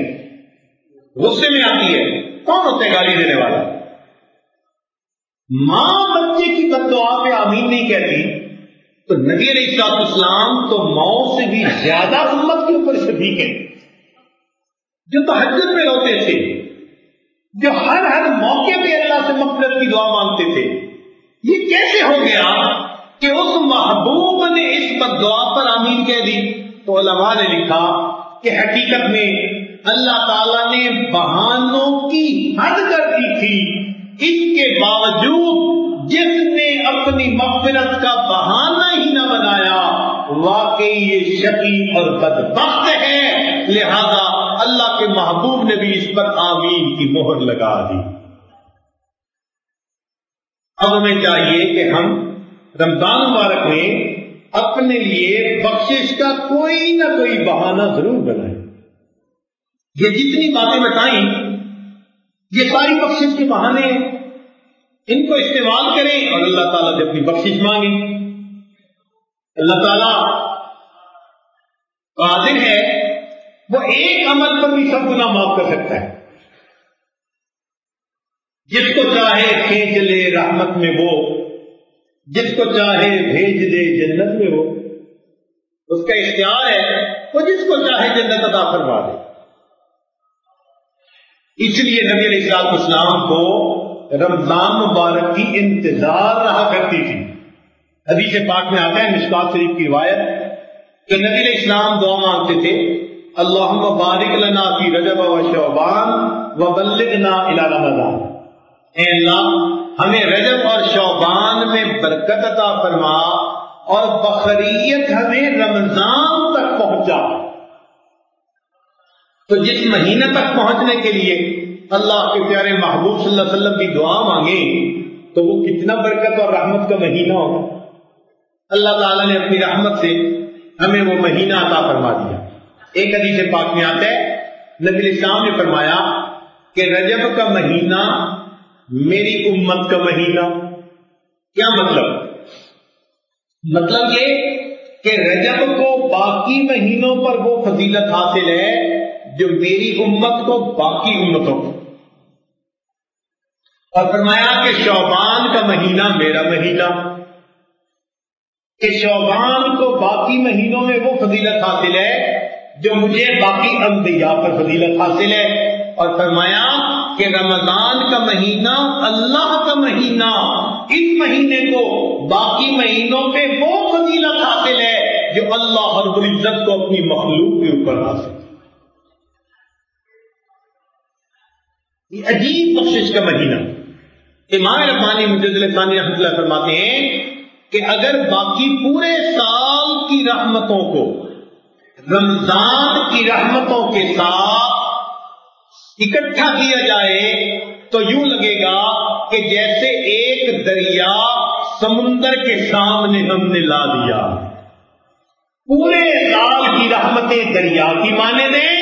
غصے میں آتی ہے. کون ہوتا ہے گالی دینے والا؟ ماں بچے کی بد دعا پہ آمین نہیں کہتی تو نبی علیہ السلام تو ماؤں سے بھی زیادہ امت کے اوپر شفیق ہیں, جو تہجد میں روتے تھے, جو ہر موقع پہ اللہ سے مغفرت کی دعا مانگتے تھے. یہ کیسے ہو گیا کہ اس محبوب نے اس بد دعا پر آمین کہہ دی؟ تو علماء نے لکھا کہ حقیقت میں اللہ تعالیٰ نے بہانوں کی حد کر دی تھی. اس کے باوجود جس نے اپنی مغفرت کا بہانہ ہی نہ بنایا واقعی یہ شقی اور بدبخت ہے. لہذا اللہ کے محبوب نے بھی اس پر آمین کی مہر لگا دی. اب ہمیں چاہیے کہ ہم رمضان مبارک میں اپنے لیے بخشش کا کوئی نہ کوئی بہانہ ضرور بنائیں. یہ جتنی باتیں بتائیں یہ ساری بخشش کے بہانے ہیں, ان کو استعمال کریں اور اللہ تعالیٰ سے اپنی بخشش مانگیں. اللہ تعالیٰ قادر ہے, وہ ایک عمل پر بھی سب گناہ معاف کر سکتا ہے. جس کو چاہے کھینچ لے رحمت میں وہ, جس کو چاہے بھیج دے جنت میں وہ. اس کا اختیار ہے, وہ جس کو چاہے جنت عطا فرما دے. اس لیے نبی علیہ السلام کو رمضان مبارک کی انتظار رہا کرتی تھی. حدیث پاک میں آتا ہے مشکات شریف کی روایت کہ نبی علیہ السلام دعا مانگتے تھے اللہم بارک لنا فی رجب و شعبان وبلغنا الی رمضان. اے اللہ ہمیں رجب اور شعبان میں برکت عطا فرما اور بخریت ہمیں رمضان تک پہنچا. تو جس مہینے تک پہنچنے کے لیے اللہ کے پیارے محبوب صلی اللہ علیہ وسلم کی دعا مانگے تو وہ کتنا برکت اور رحمت کا مہینہ ہوگا. اللہ تعالیٰ نے اپنی رحمت سے ہمیں وہ مہینہ عطا فرما دیا. ایک حدیث پاک میں آتا ہے نبی علیہ السلام نے فرمایا کہ رجب کا مہینہ میری امت کا مہینہ. کیا مطلب؟ مطلب یہ کہ رجب کو باقی مہینوں پر وہ فضیلت حاصل ہے جو میری امت کو باقی امتوں کو. اور فرمایا کہ شعبان کا مہینہ میرا مہینہ, کہ شعبان کو باقی مہینوں میں وہ فضیلت حاصل ہے جو مجھے باقی انبیاء پر فضیلت حاصل ہے. اور فرمایا کہ رمضان کا مہینہ اللہ کا مہینہ, اس مہینے کو باقی مہینوں پہ وہ فضیلت حاصل ہے جو اللہ رب العزت کو اپنی مخلوق کے اوپر حاصل ہے. یہ عجیب بخشش کا مہینہ. امام ربانی مجدد ثانی رحمۃ اللہ فرماتے ہیں کہ اگر باقی پورے سال کی رحمتوں کو رمضان کی رحمتوں کے ساتھ اکٹھا کیا جائے تو یوں لگے گا کہ جیسے ایک دریا سمندر کے سامنے ہم نے لا دیا. پورے سال کی رحمتیں دریا کی مانے دیں,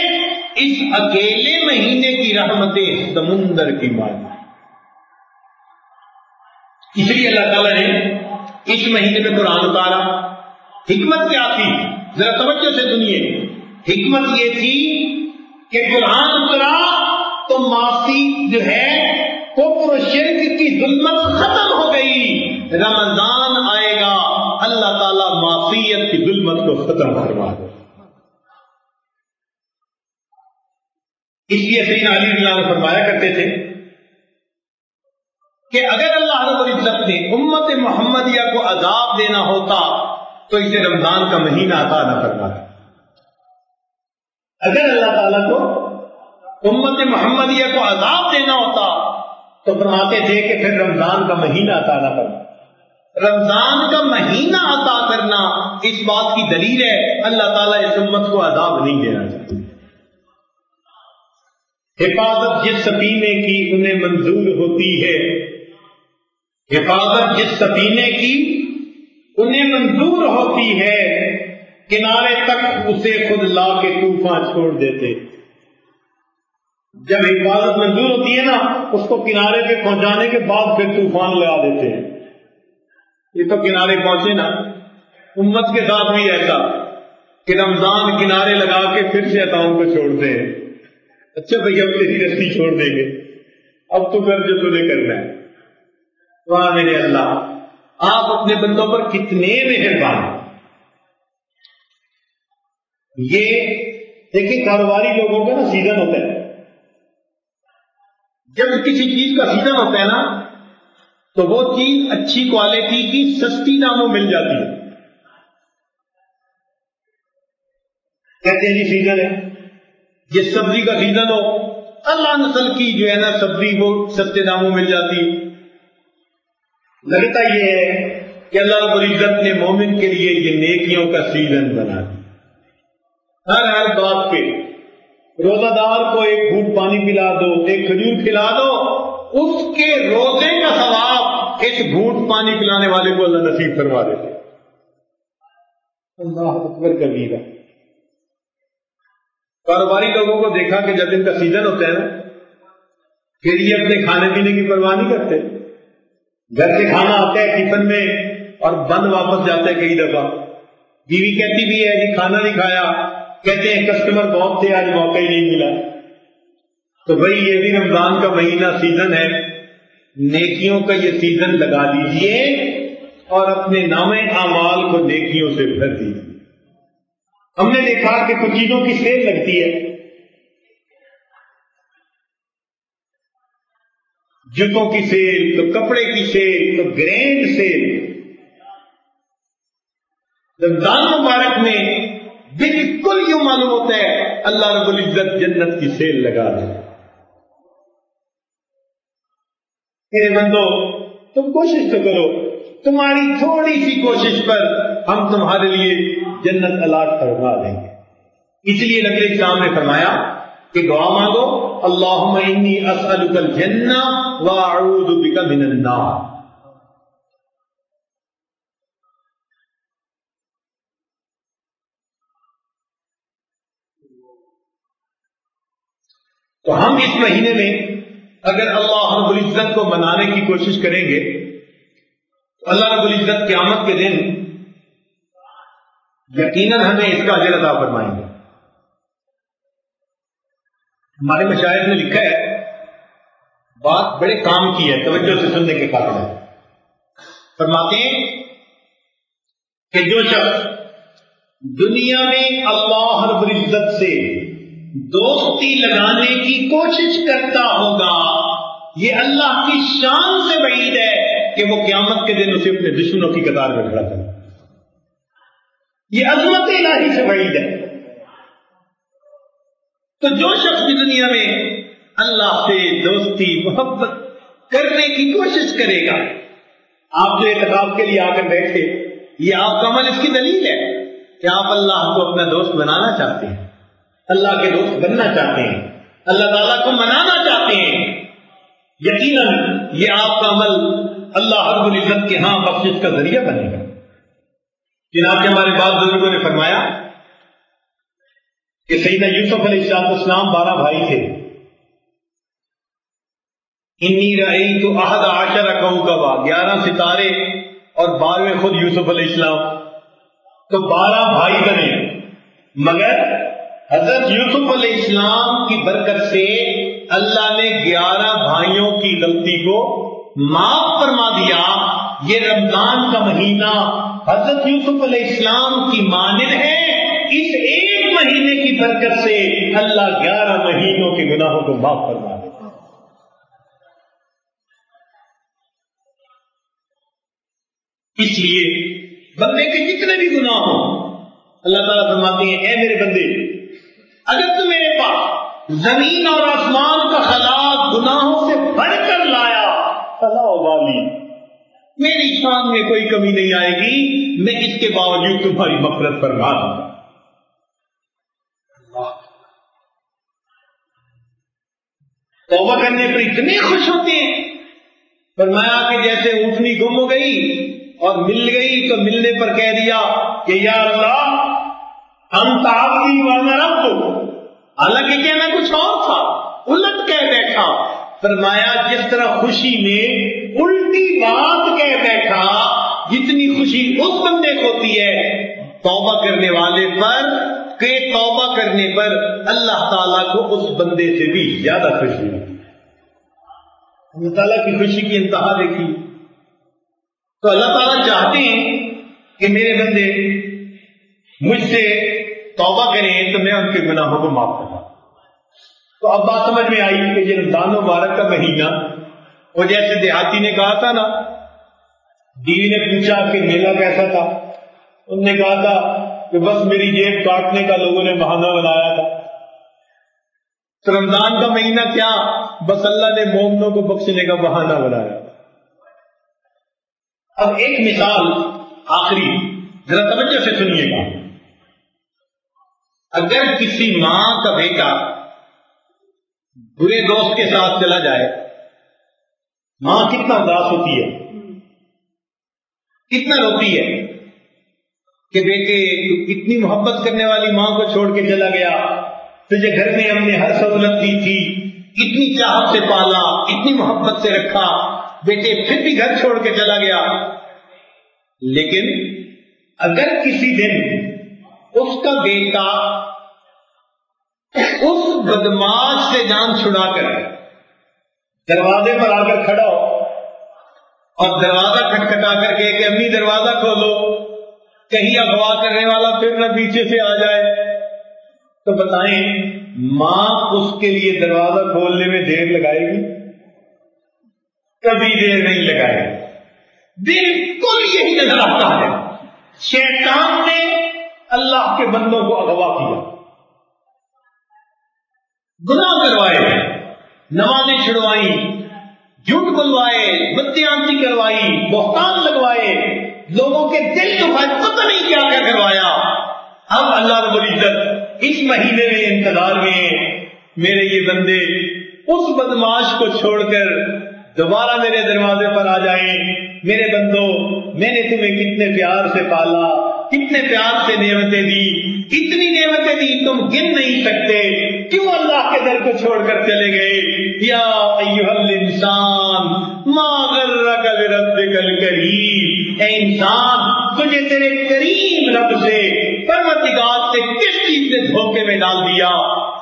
اس اکیلے مہینے کی رحمتیں سمندر کی مانے. اس لیے اللہ تعالیٰ نے اس مہینے میں قرآن اتارا. حکمت کیا تھی؟ ذرا توجہ سے سنیے. حکمت یہ تھی کہ قرآن اترا تو معاصی جو ہے وہ و شرک کی ظلمت ختم ہو گئی، رمضان آئے گا اللہ تعالیٰ معصیت کی ظلمت کو ختم فرما دے۔ اس لیے سیدنا علی رضی اللہ عنہ فرمایا کرتے تھے کہ اگر اللہ رب العزت نے امت محمدیہ کو عذاب دینا ہوتا تو اسے رمضان کا مہینہ عطا نہ فرماتا۔ اگر اللہ تعالیٰ کو امت محمدیہ کو عذاب دینا ہوتا تو فرماتے تھے کہ پھر رمضان کا مہینہ عطا نہ فرما۔ رمضان کا مہینہ عطا کرنا اس بات کی دلیل ہے اللہ تعالیٰ اس امت کو عذاب نہیں دینا چاہتے۔ حفاظت جس سفینے کی انہیں منظور ہوتی ہے، حفاظت جس سفینے کی انہیں منظور ہوتی ہے، کنارے تک اسے خود لا کے طوفان چھوڑ دیتے۔ جب حفاظت منظور ہوتی ہے نا، اس کو کنارے پہ پہنچانے کے بعد پھر طوفان لگا دیتے ہیں۔ یہ تو کنارے پہنچے نا، امت کے ساتھ بھی ایسا کہ رمضان کنارے لگا کے پھر سے عطاؤں کو چھوڑتے ہیں۔ اچھا بھائی اب تیری رسی چھوڑ دیں گے، اب تو کر جو تمہیں کرنا ہے۔ واہ میرے اللہ، آپ اپنے بندوں پر کتنے مہربان ہیں۔ یہ دیکھیں کاروباری لوگوں کا نا سیزن ہوتا ہے، جب کسی چیز کا سیزن ہوتا ہے نا تو وہ چیز اچھی کوالٹی کی سستی داموں مل جاتی ہے۔ کہتے ہیں جی سیزن ہے، جس سبزی کا سیزن ہو اللہ نسل کی جو ہے نا سبزی وہ سستے داموں مل جاتی۔ لگتا یہ ہے کہ اللہ رب العزت نے مومن کے لیے یہ نیکیوں کا سیزن بنا دیا۔ ہر بات پہ روزہ دار کو ایک گھونٹ پانی پلا دو، ایک کھجور کھلا دو، اس کے روزے کا ثواب اس گھونٹ پانی پلانے والے کو اللہ نصیب فرما دیتے۔ اللہ اکبر کبیرہ۔ کاروباری لوگوں کو دیکھا کہ جب ان کا سیزن ہوتا ہے نا پھر یہ اپنے کھانے پینے کی پرواہ نہیں کرتے، گھر سے کھانا آتا ہے ٹفن میں اور بند واپس جاتا ہے کئی دفعہ۔ بیوی کہتی بھی ہے جی کھانا نہیں کھایا، کہتے ہیں کسٹمر بہت تھے آج موقع ہی نہیں ملا۔ تو بھائی یہ بھی رمضان کا مہینہ سیزن ہے، نیکیوں کا یہ سیزن لگا لیجئے اور اپنے نامہ اعمال کو نیکیوں سے بھر دیجیے۔ ہم نے دیکھا کہ کچھ چیزوں کی سیل لگتی ہے، جوتوں کی سیل، تو کپڑے کی سیل، تو گرینڈ سیل۔ رمضان مبارک میں بالکل یوں معلوم ہوتا ہے اللہ رب العزت جنت کی سیل لگا دے۔ میرے بندو تم کوشش تو کرو، تمہاری تھوڑی سی کوشش پر ہم تمہارے لیے جنت الاٹ فرما دیں گے۔ اس لیے نبی اسلام نے فرمایا کہ دعا مانگو اللہم انی اسألک الجنہ واعوذ بک من النار۔ تو ہم اس مہینے میں اگر اللہ رب العزت کو منانے کی کوشش کریں گے تو اللہ رب العزت قیامت کے دن یقیناً ہمیں اس کا اجر عطا فرمائیں گے۔ ہمارے مشائخ نے لکھا ہے، بات بڑے کام کی ہے، توجہ سے سننے کے قابل ہے۔ فرماتے ہیں کہ جو شخص دنیا میں اللہ رب العزت سے دوستی لگانے کی کوشش کرتا ہوگا، یہ اللہ کی شان سے بعید ہے کہ وہ قیامت کے دن اسے اپنے دشمنوں کی قطار میں کھڑا کرے۔ یہ عظمت الہی سے بعید ہے۔ تو جو شخص بھی دنیا میں اللہ سے دوستی محبت کرنے کی کوشش کرے گا، آپ جو اعتکاف کے لیے آ کر بیٹھے، یہ آپ کا عمل اس کی دلیل ہے کہ آپ اللہ کو اپنا دوست بنانا چاہتے ہیں، اللہ کے دوست بننا چاہتے ہیں، اللہ تعالیٰ کو منانا چاہتے ہیں۔ یقیناً یہ آپ کا عمل اللہ رب العزت کے ہاں بخشش کا ذریعہ بنے گا۔ جناب کے ہمارے بعض بزرگوں نے فرمایا کہ سیدنا یوسف علیہ السلام 12 بھائی تھے۔ انی رأیت 11 کوكبا، 11 ستارے اور 12ویں خود یوسف علیہ السلام، تو 12 بھائی بنے، مگر حضرت یوسف علیہ السلام کی برکت سے اللہ نے 11 بھائیوں کی غلطی کو معاف فرما دیا. یہ رمضان کا مہینہ حضرت یوسف علیہ السلام کی مانند ہے. اس ایک مہینے کی برکت سے اللہ 11 مہینوں کے گناہوں کو معاف فرما دیتا. اس لیے بندے کے جتنے بھی گناہ ہوں اللہ تعالیٰ فرماتے ہیں اے میرے بندے اگر تو میرے پاس زمین اور آسمان کا خلا گناہوں سے بھر کر لایا فلا ابالی، میری شان میں کوئی کمی نہیں آئے گی، میں اس کے باوجود تمہاری مغفرت فرما دوں گا. توبہ کرنے پر اتنے خوش ہوتے ہیں. فرمایا کہ جیسے اونٹنی گم ہو گئی اور مل گئی تو ملنے پر کہہ دیا کہ یا اللہ انت عبدی وانا ربک، حالانکہ کہنا کچھ اور تھا، الٹ کہہ بیٹھا. فرمایا جس طرح خوشی میں الٹی بات کہہ بیٹھا جتنی خوشی اس بندے کو ہوتی ہے توبہ کرنے والے پر، کہ توبہ کرنے پر اللہ تعالیٰ کو اس بندے سے بھی زیادہ خوشی ہوتی ہے. اللہ تعالیٰ کی خوشی کی انتہا دیکھی. تو اللہ تعالیٰ چاہتے ہیں کہ میرے بندے مجھ سے توبہ کریں تو میں ان کے گناہوں کو معاف کروں. تو اب بات سمجھ میں آئی کہ یہ رمضان مبارک کا مہینہ، وہ جیسے دیہاتی نے کہا تھا نا، بیوی نے پوچھا کہ میلہ کیسا تھا، انہوں نے کہا تھا کہ بس میری جیب کاٹنے کا لوگوں نے بہانہ بنایا تھا. تو رمضان کا مہینہ کیا، بس اللہ نے مومنوں کو بخشنے کا بہانہ بنایا. اب ایک مثال آخری ذرا توجہ سے سنیے گا. اگر کسی ماں کا بیٹا برے دوست کے ساتھ چلا جائے، ماں کتنا اداس ہوتی ہے، کتنا روتی ہے کہ بیٹے اتنی محبت کرنے والی ماں کو چھوڑ کے چلا گیا، تجھے گھر میں ہم نے ہر سہولت دی تھی، اتنی چاہت سے پالا، اتنی محبت سے رکھا، بیٹے پھر بھی گھر چھوڑ کے چلا گیا. لیکن اگر کسی دن اس کا بیٹا اس بدماش سے جان چھڑا کر دروازے پر آ کر کھڑا ہو اور دروازہ کھٹکھٹا کر کے کہ امی دروازہ کھولو، کہیں اغوا کرنے والا پھر نہ پیچھے سے آ جائے، تو بتائیں ماں اس کے لیے دروازہ کھولنے میں دیر لگائے گی؟ کبھی دیر نہیں لگائے. بالکل یہی نظر آتا ہے. شیطان نے اللہ کے بندوں کو اغوا کیا، گناہ کروائے، نمازیں چھڑوائیں، جھوٹ بلوائے، بدتیانتی کروائی، بہتان لگوائے، لوگوں کے دل دکھائے، پتہ نہیں کیا کیا کروایا. اب اللہ رب العزت اس مہینے میں انتظار میں میرے یہ بندے اس بدماش کو چھوڑ کر دوبارہ میرے دروازے پر آ جائیں. میرے بندو میں نے تمہیں کتنے پیار سے پالا، کتنے پیار سے نعمتیں دی، اتنی نعمتیں دی تم گن نہیں سکتے، کیوں اللہ کے در کو چھوڑ کر چلے گئے؟ یا ایھا الانسان ما غرک بربک الکریم، اے انسان تجھے تیرے کریم رب سے، پروردگار سے کس چیز نے دھوکے میں ڈال دیا؟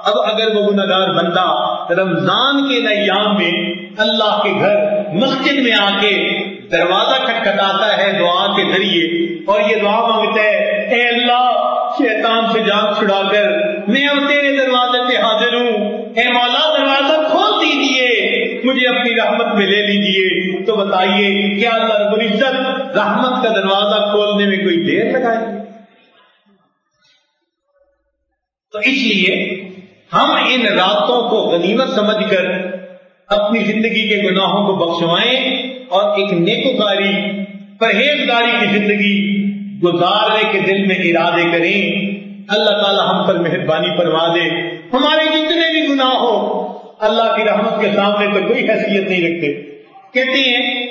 اب اگر وہ گنہگار بندہ رمضان کے ایام میں اللہ کے گھر مسجد میں آ کے دروازہ کھٹکھٹاتا ہے دعا کے ذریعے اور یہ دعا مانگتا ہے اے اللہ شیطان سے جان چھڑا کر میں اب تیرے دروازے پہ حاضر ہوں، اے مولا دروازہ کھول دیجیے، مجھے اپنی رحمت میں لے لیجیے، تو بتائیے کیا اللہ رب العزت رحمت کا دروازہ کھولنے میں کوئی دیر لگائے؟ تو اس لیے ہم ان راتوں کو غنیمت سمجھ کر اپنی زندگی کے گناہوں کو بخشوائیں اور ایک نیکوکاری پرہیزگاری کی زندگی گزارنے کے دل میں ارادے کریں. اللہ تعالی ہم پر مہربانی فرما دے. ہمارے جتنے بھی گناہ ہو اللہ کی رحمت کے سامنے تو کوئی حیثیت نہیں رکھتے. کہتے ہیں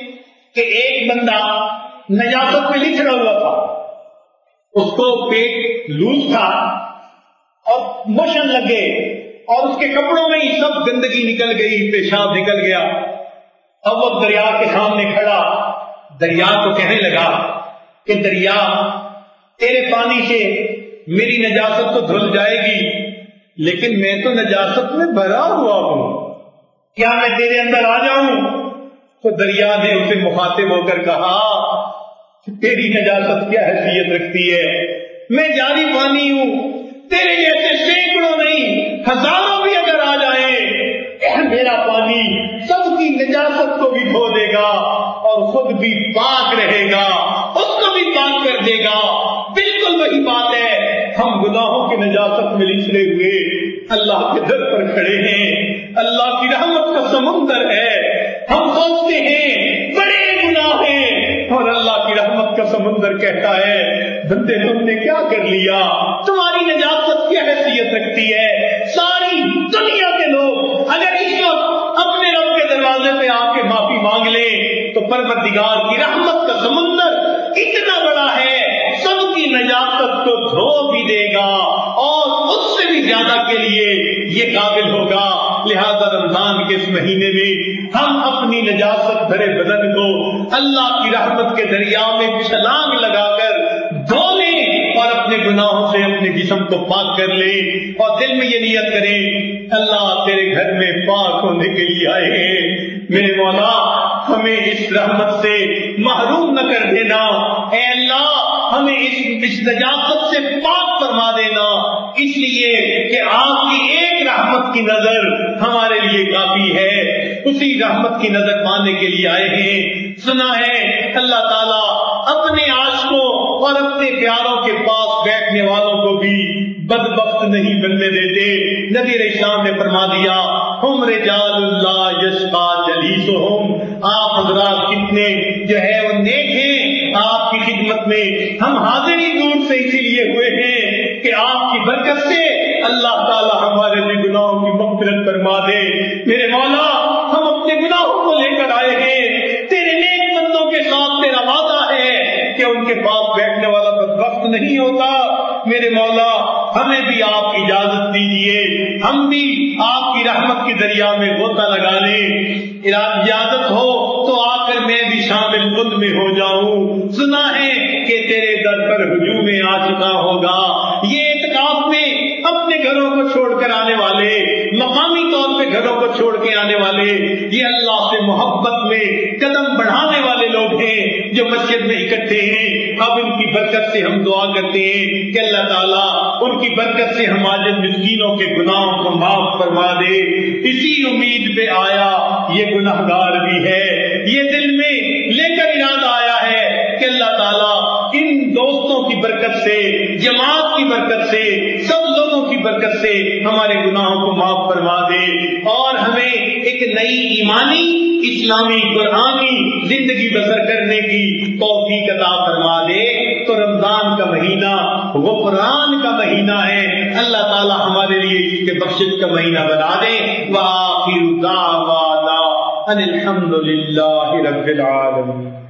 کہ ایک بندہ نجاست میں لکھا ہوا تھا، اس کو پیٹ لوز تھا اور موشن لگ گئے اور اس کے کپڑوں میں ہی سب گندگی نکل گئی، پیشاب نکل گیا. اب وہ دریا کے سامنے کھڑا دریا کو کہنے لگا کہ دریا تیرے پانی سے میری نجاست تو دھل جائے گی، لیکن میں تو نجاست میں بھرا ہوا ہوں، کیا میں تیرے اندر آ جاؤں؟ تو دریا نے اسے مخاطب ہو کر کہا کہ تیری نجاست کیا حیثیت رکھتی ہے؟ میں جاری پانی ہوں، تیرے جیسے سینکڑوں نہیں ہزاروں بھی اگر آ جائیں، میرا پانی سب کی نجاست کو بھی دھو دے گا اور خود بھی پاک رہے گا، اس کو بھی پاک کر دے گا۔ بالکل وہی بات ہے، ہم گناہوں کی نجاست میں لچڑے ہوئے اللہ کے در پر کھڑے ہیں، اللہ کی رحمت کا سمندر ہے، ہم سوچتے ہیں بڑے گناہ ہیں اور اللہ کی رحمت کا سمندر کہتا ہے بندے تم نے کیا کر لیا؟ تمہاری نجاست کیا حیثیت رکھتی ہے؟ ساری دنیا کے لوگ اگر اس وقت اپنے رب کے دروازے پہ آ کے معافی مانگ لیں تو پروردگار کی رحمت کا سمندر اتنا بڑا ہے، سب کی نجاست کو دھو بھی دے گا اور اس سے بھی زیادہ کے لیے یہ قابل ہوگا۔ لہذا رمضان کے اس مہینے میں ہم اپنی نجاست بھرے بدن کو اللہ کی رحمت کے دریا میں چھلانگ لگا کر دھو لیں اور اپنے گناہوں سے اپنے جسم کو پاک کر لیں اور دل میں یہ نیت کریں اللہ تیرے گھر میں پاک ہونے کے لیے آئے ہیں، میرے مولا ہمیں اس رحمت سے محروم نہ کر دینا، اے اللہ ہمیں اس نجاست سے پاک فرما دینا، اس لیے کہ آپ کی ایک رحمت کی نظر ہمارے لیے کافی ہے، اسی رحمت کی نظر پانے کے لیے آئے ہیں۔ سنا ہے اللہ تعالیٰ اپنے عاشقوں اور اپنے پیاروں کے پاس بیٹھنے والوں کو بھی بدبخت نہیں بننے دیتے۔ نبی علیہ السلام نے فرما دیا ہم رجال اللہ یشقا جلیسہم، آپ حضرات کتنے جو ہے وہ نیک ہیں، آپ کی خدمت میں ہم حاضر ہی دور سے اسی لیے ہوئے ہیں کہ آپ کی برکت سے اللہ تعالی ہمارے بھی گناہوں کی مغفرت فرما دے۔ میرے مولا ہم اپنے گناہوں کو لے کر آئے ہیں، تیرے نیک بندوں کے ساتھ تیرا وعدہ ہے کہ ان کے پاس بیٹھنے والا بدبخت نہیں ہوتا۔ میرے مولا ہمیں بھی آپ کی اجازت دیجیے، ہم بھی آپ کی رحمت کے دریا میں غوطہ لگا لیں، اجازت ہو تو آ کر میں بھی شامل خود میں ہو جاؤں۔ سنا ہے کہ تیرے در پر ہجوم عاشقاں ہوگا، یہ اعتکاف میں اپنے گھروں کو چھوڑ کر آنے والے، مقامی طور پہ گھروں کو چھوڑ کے آنے والے، یہ اللہ سے محبت میں قدم بڑھانے والے لوگ ہیں جو مسجد میں اکٹھے ہیں۔ اب ان کی برکت سے ہم دعا کرتے ہیں کہ اللہ تعالیٰ ان کی برکت سے ہم عاجز مسکینوں کے گناہوں کو معاف فرما دے۔ اسی امید پہ آیا یہ گناہگار بھی ہے، یہ دل میں لے کر ارادہ آیا ہے کہ اللہ تعالیٰ ان دوستوں کی برکت سے، جماعت کی برکت سے، سب لوگوں کی برکت سے ہمارے گناہوں کو معاف فرما دے اور ہمیں ایک نئی ایمانی اسلامی قرآنی زندگی بسر کرنے کی توفیق عطا فرما دے۔ تو رمضان کا مہینہ غفران کا مہینہ ہے، اللہ تعالی ہمارے لیے اس کے بخشش کا مہینہ بنا دے۔ وآخر دعوانا ان الحمد للہ رب العالمین۔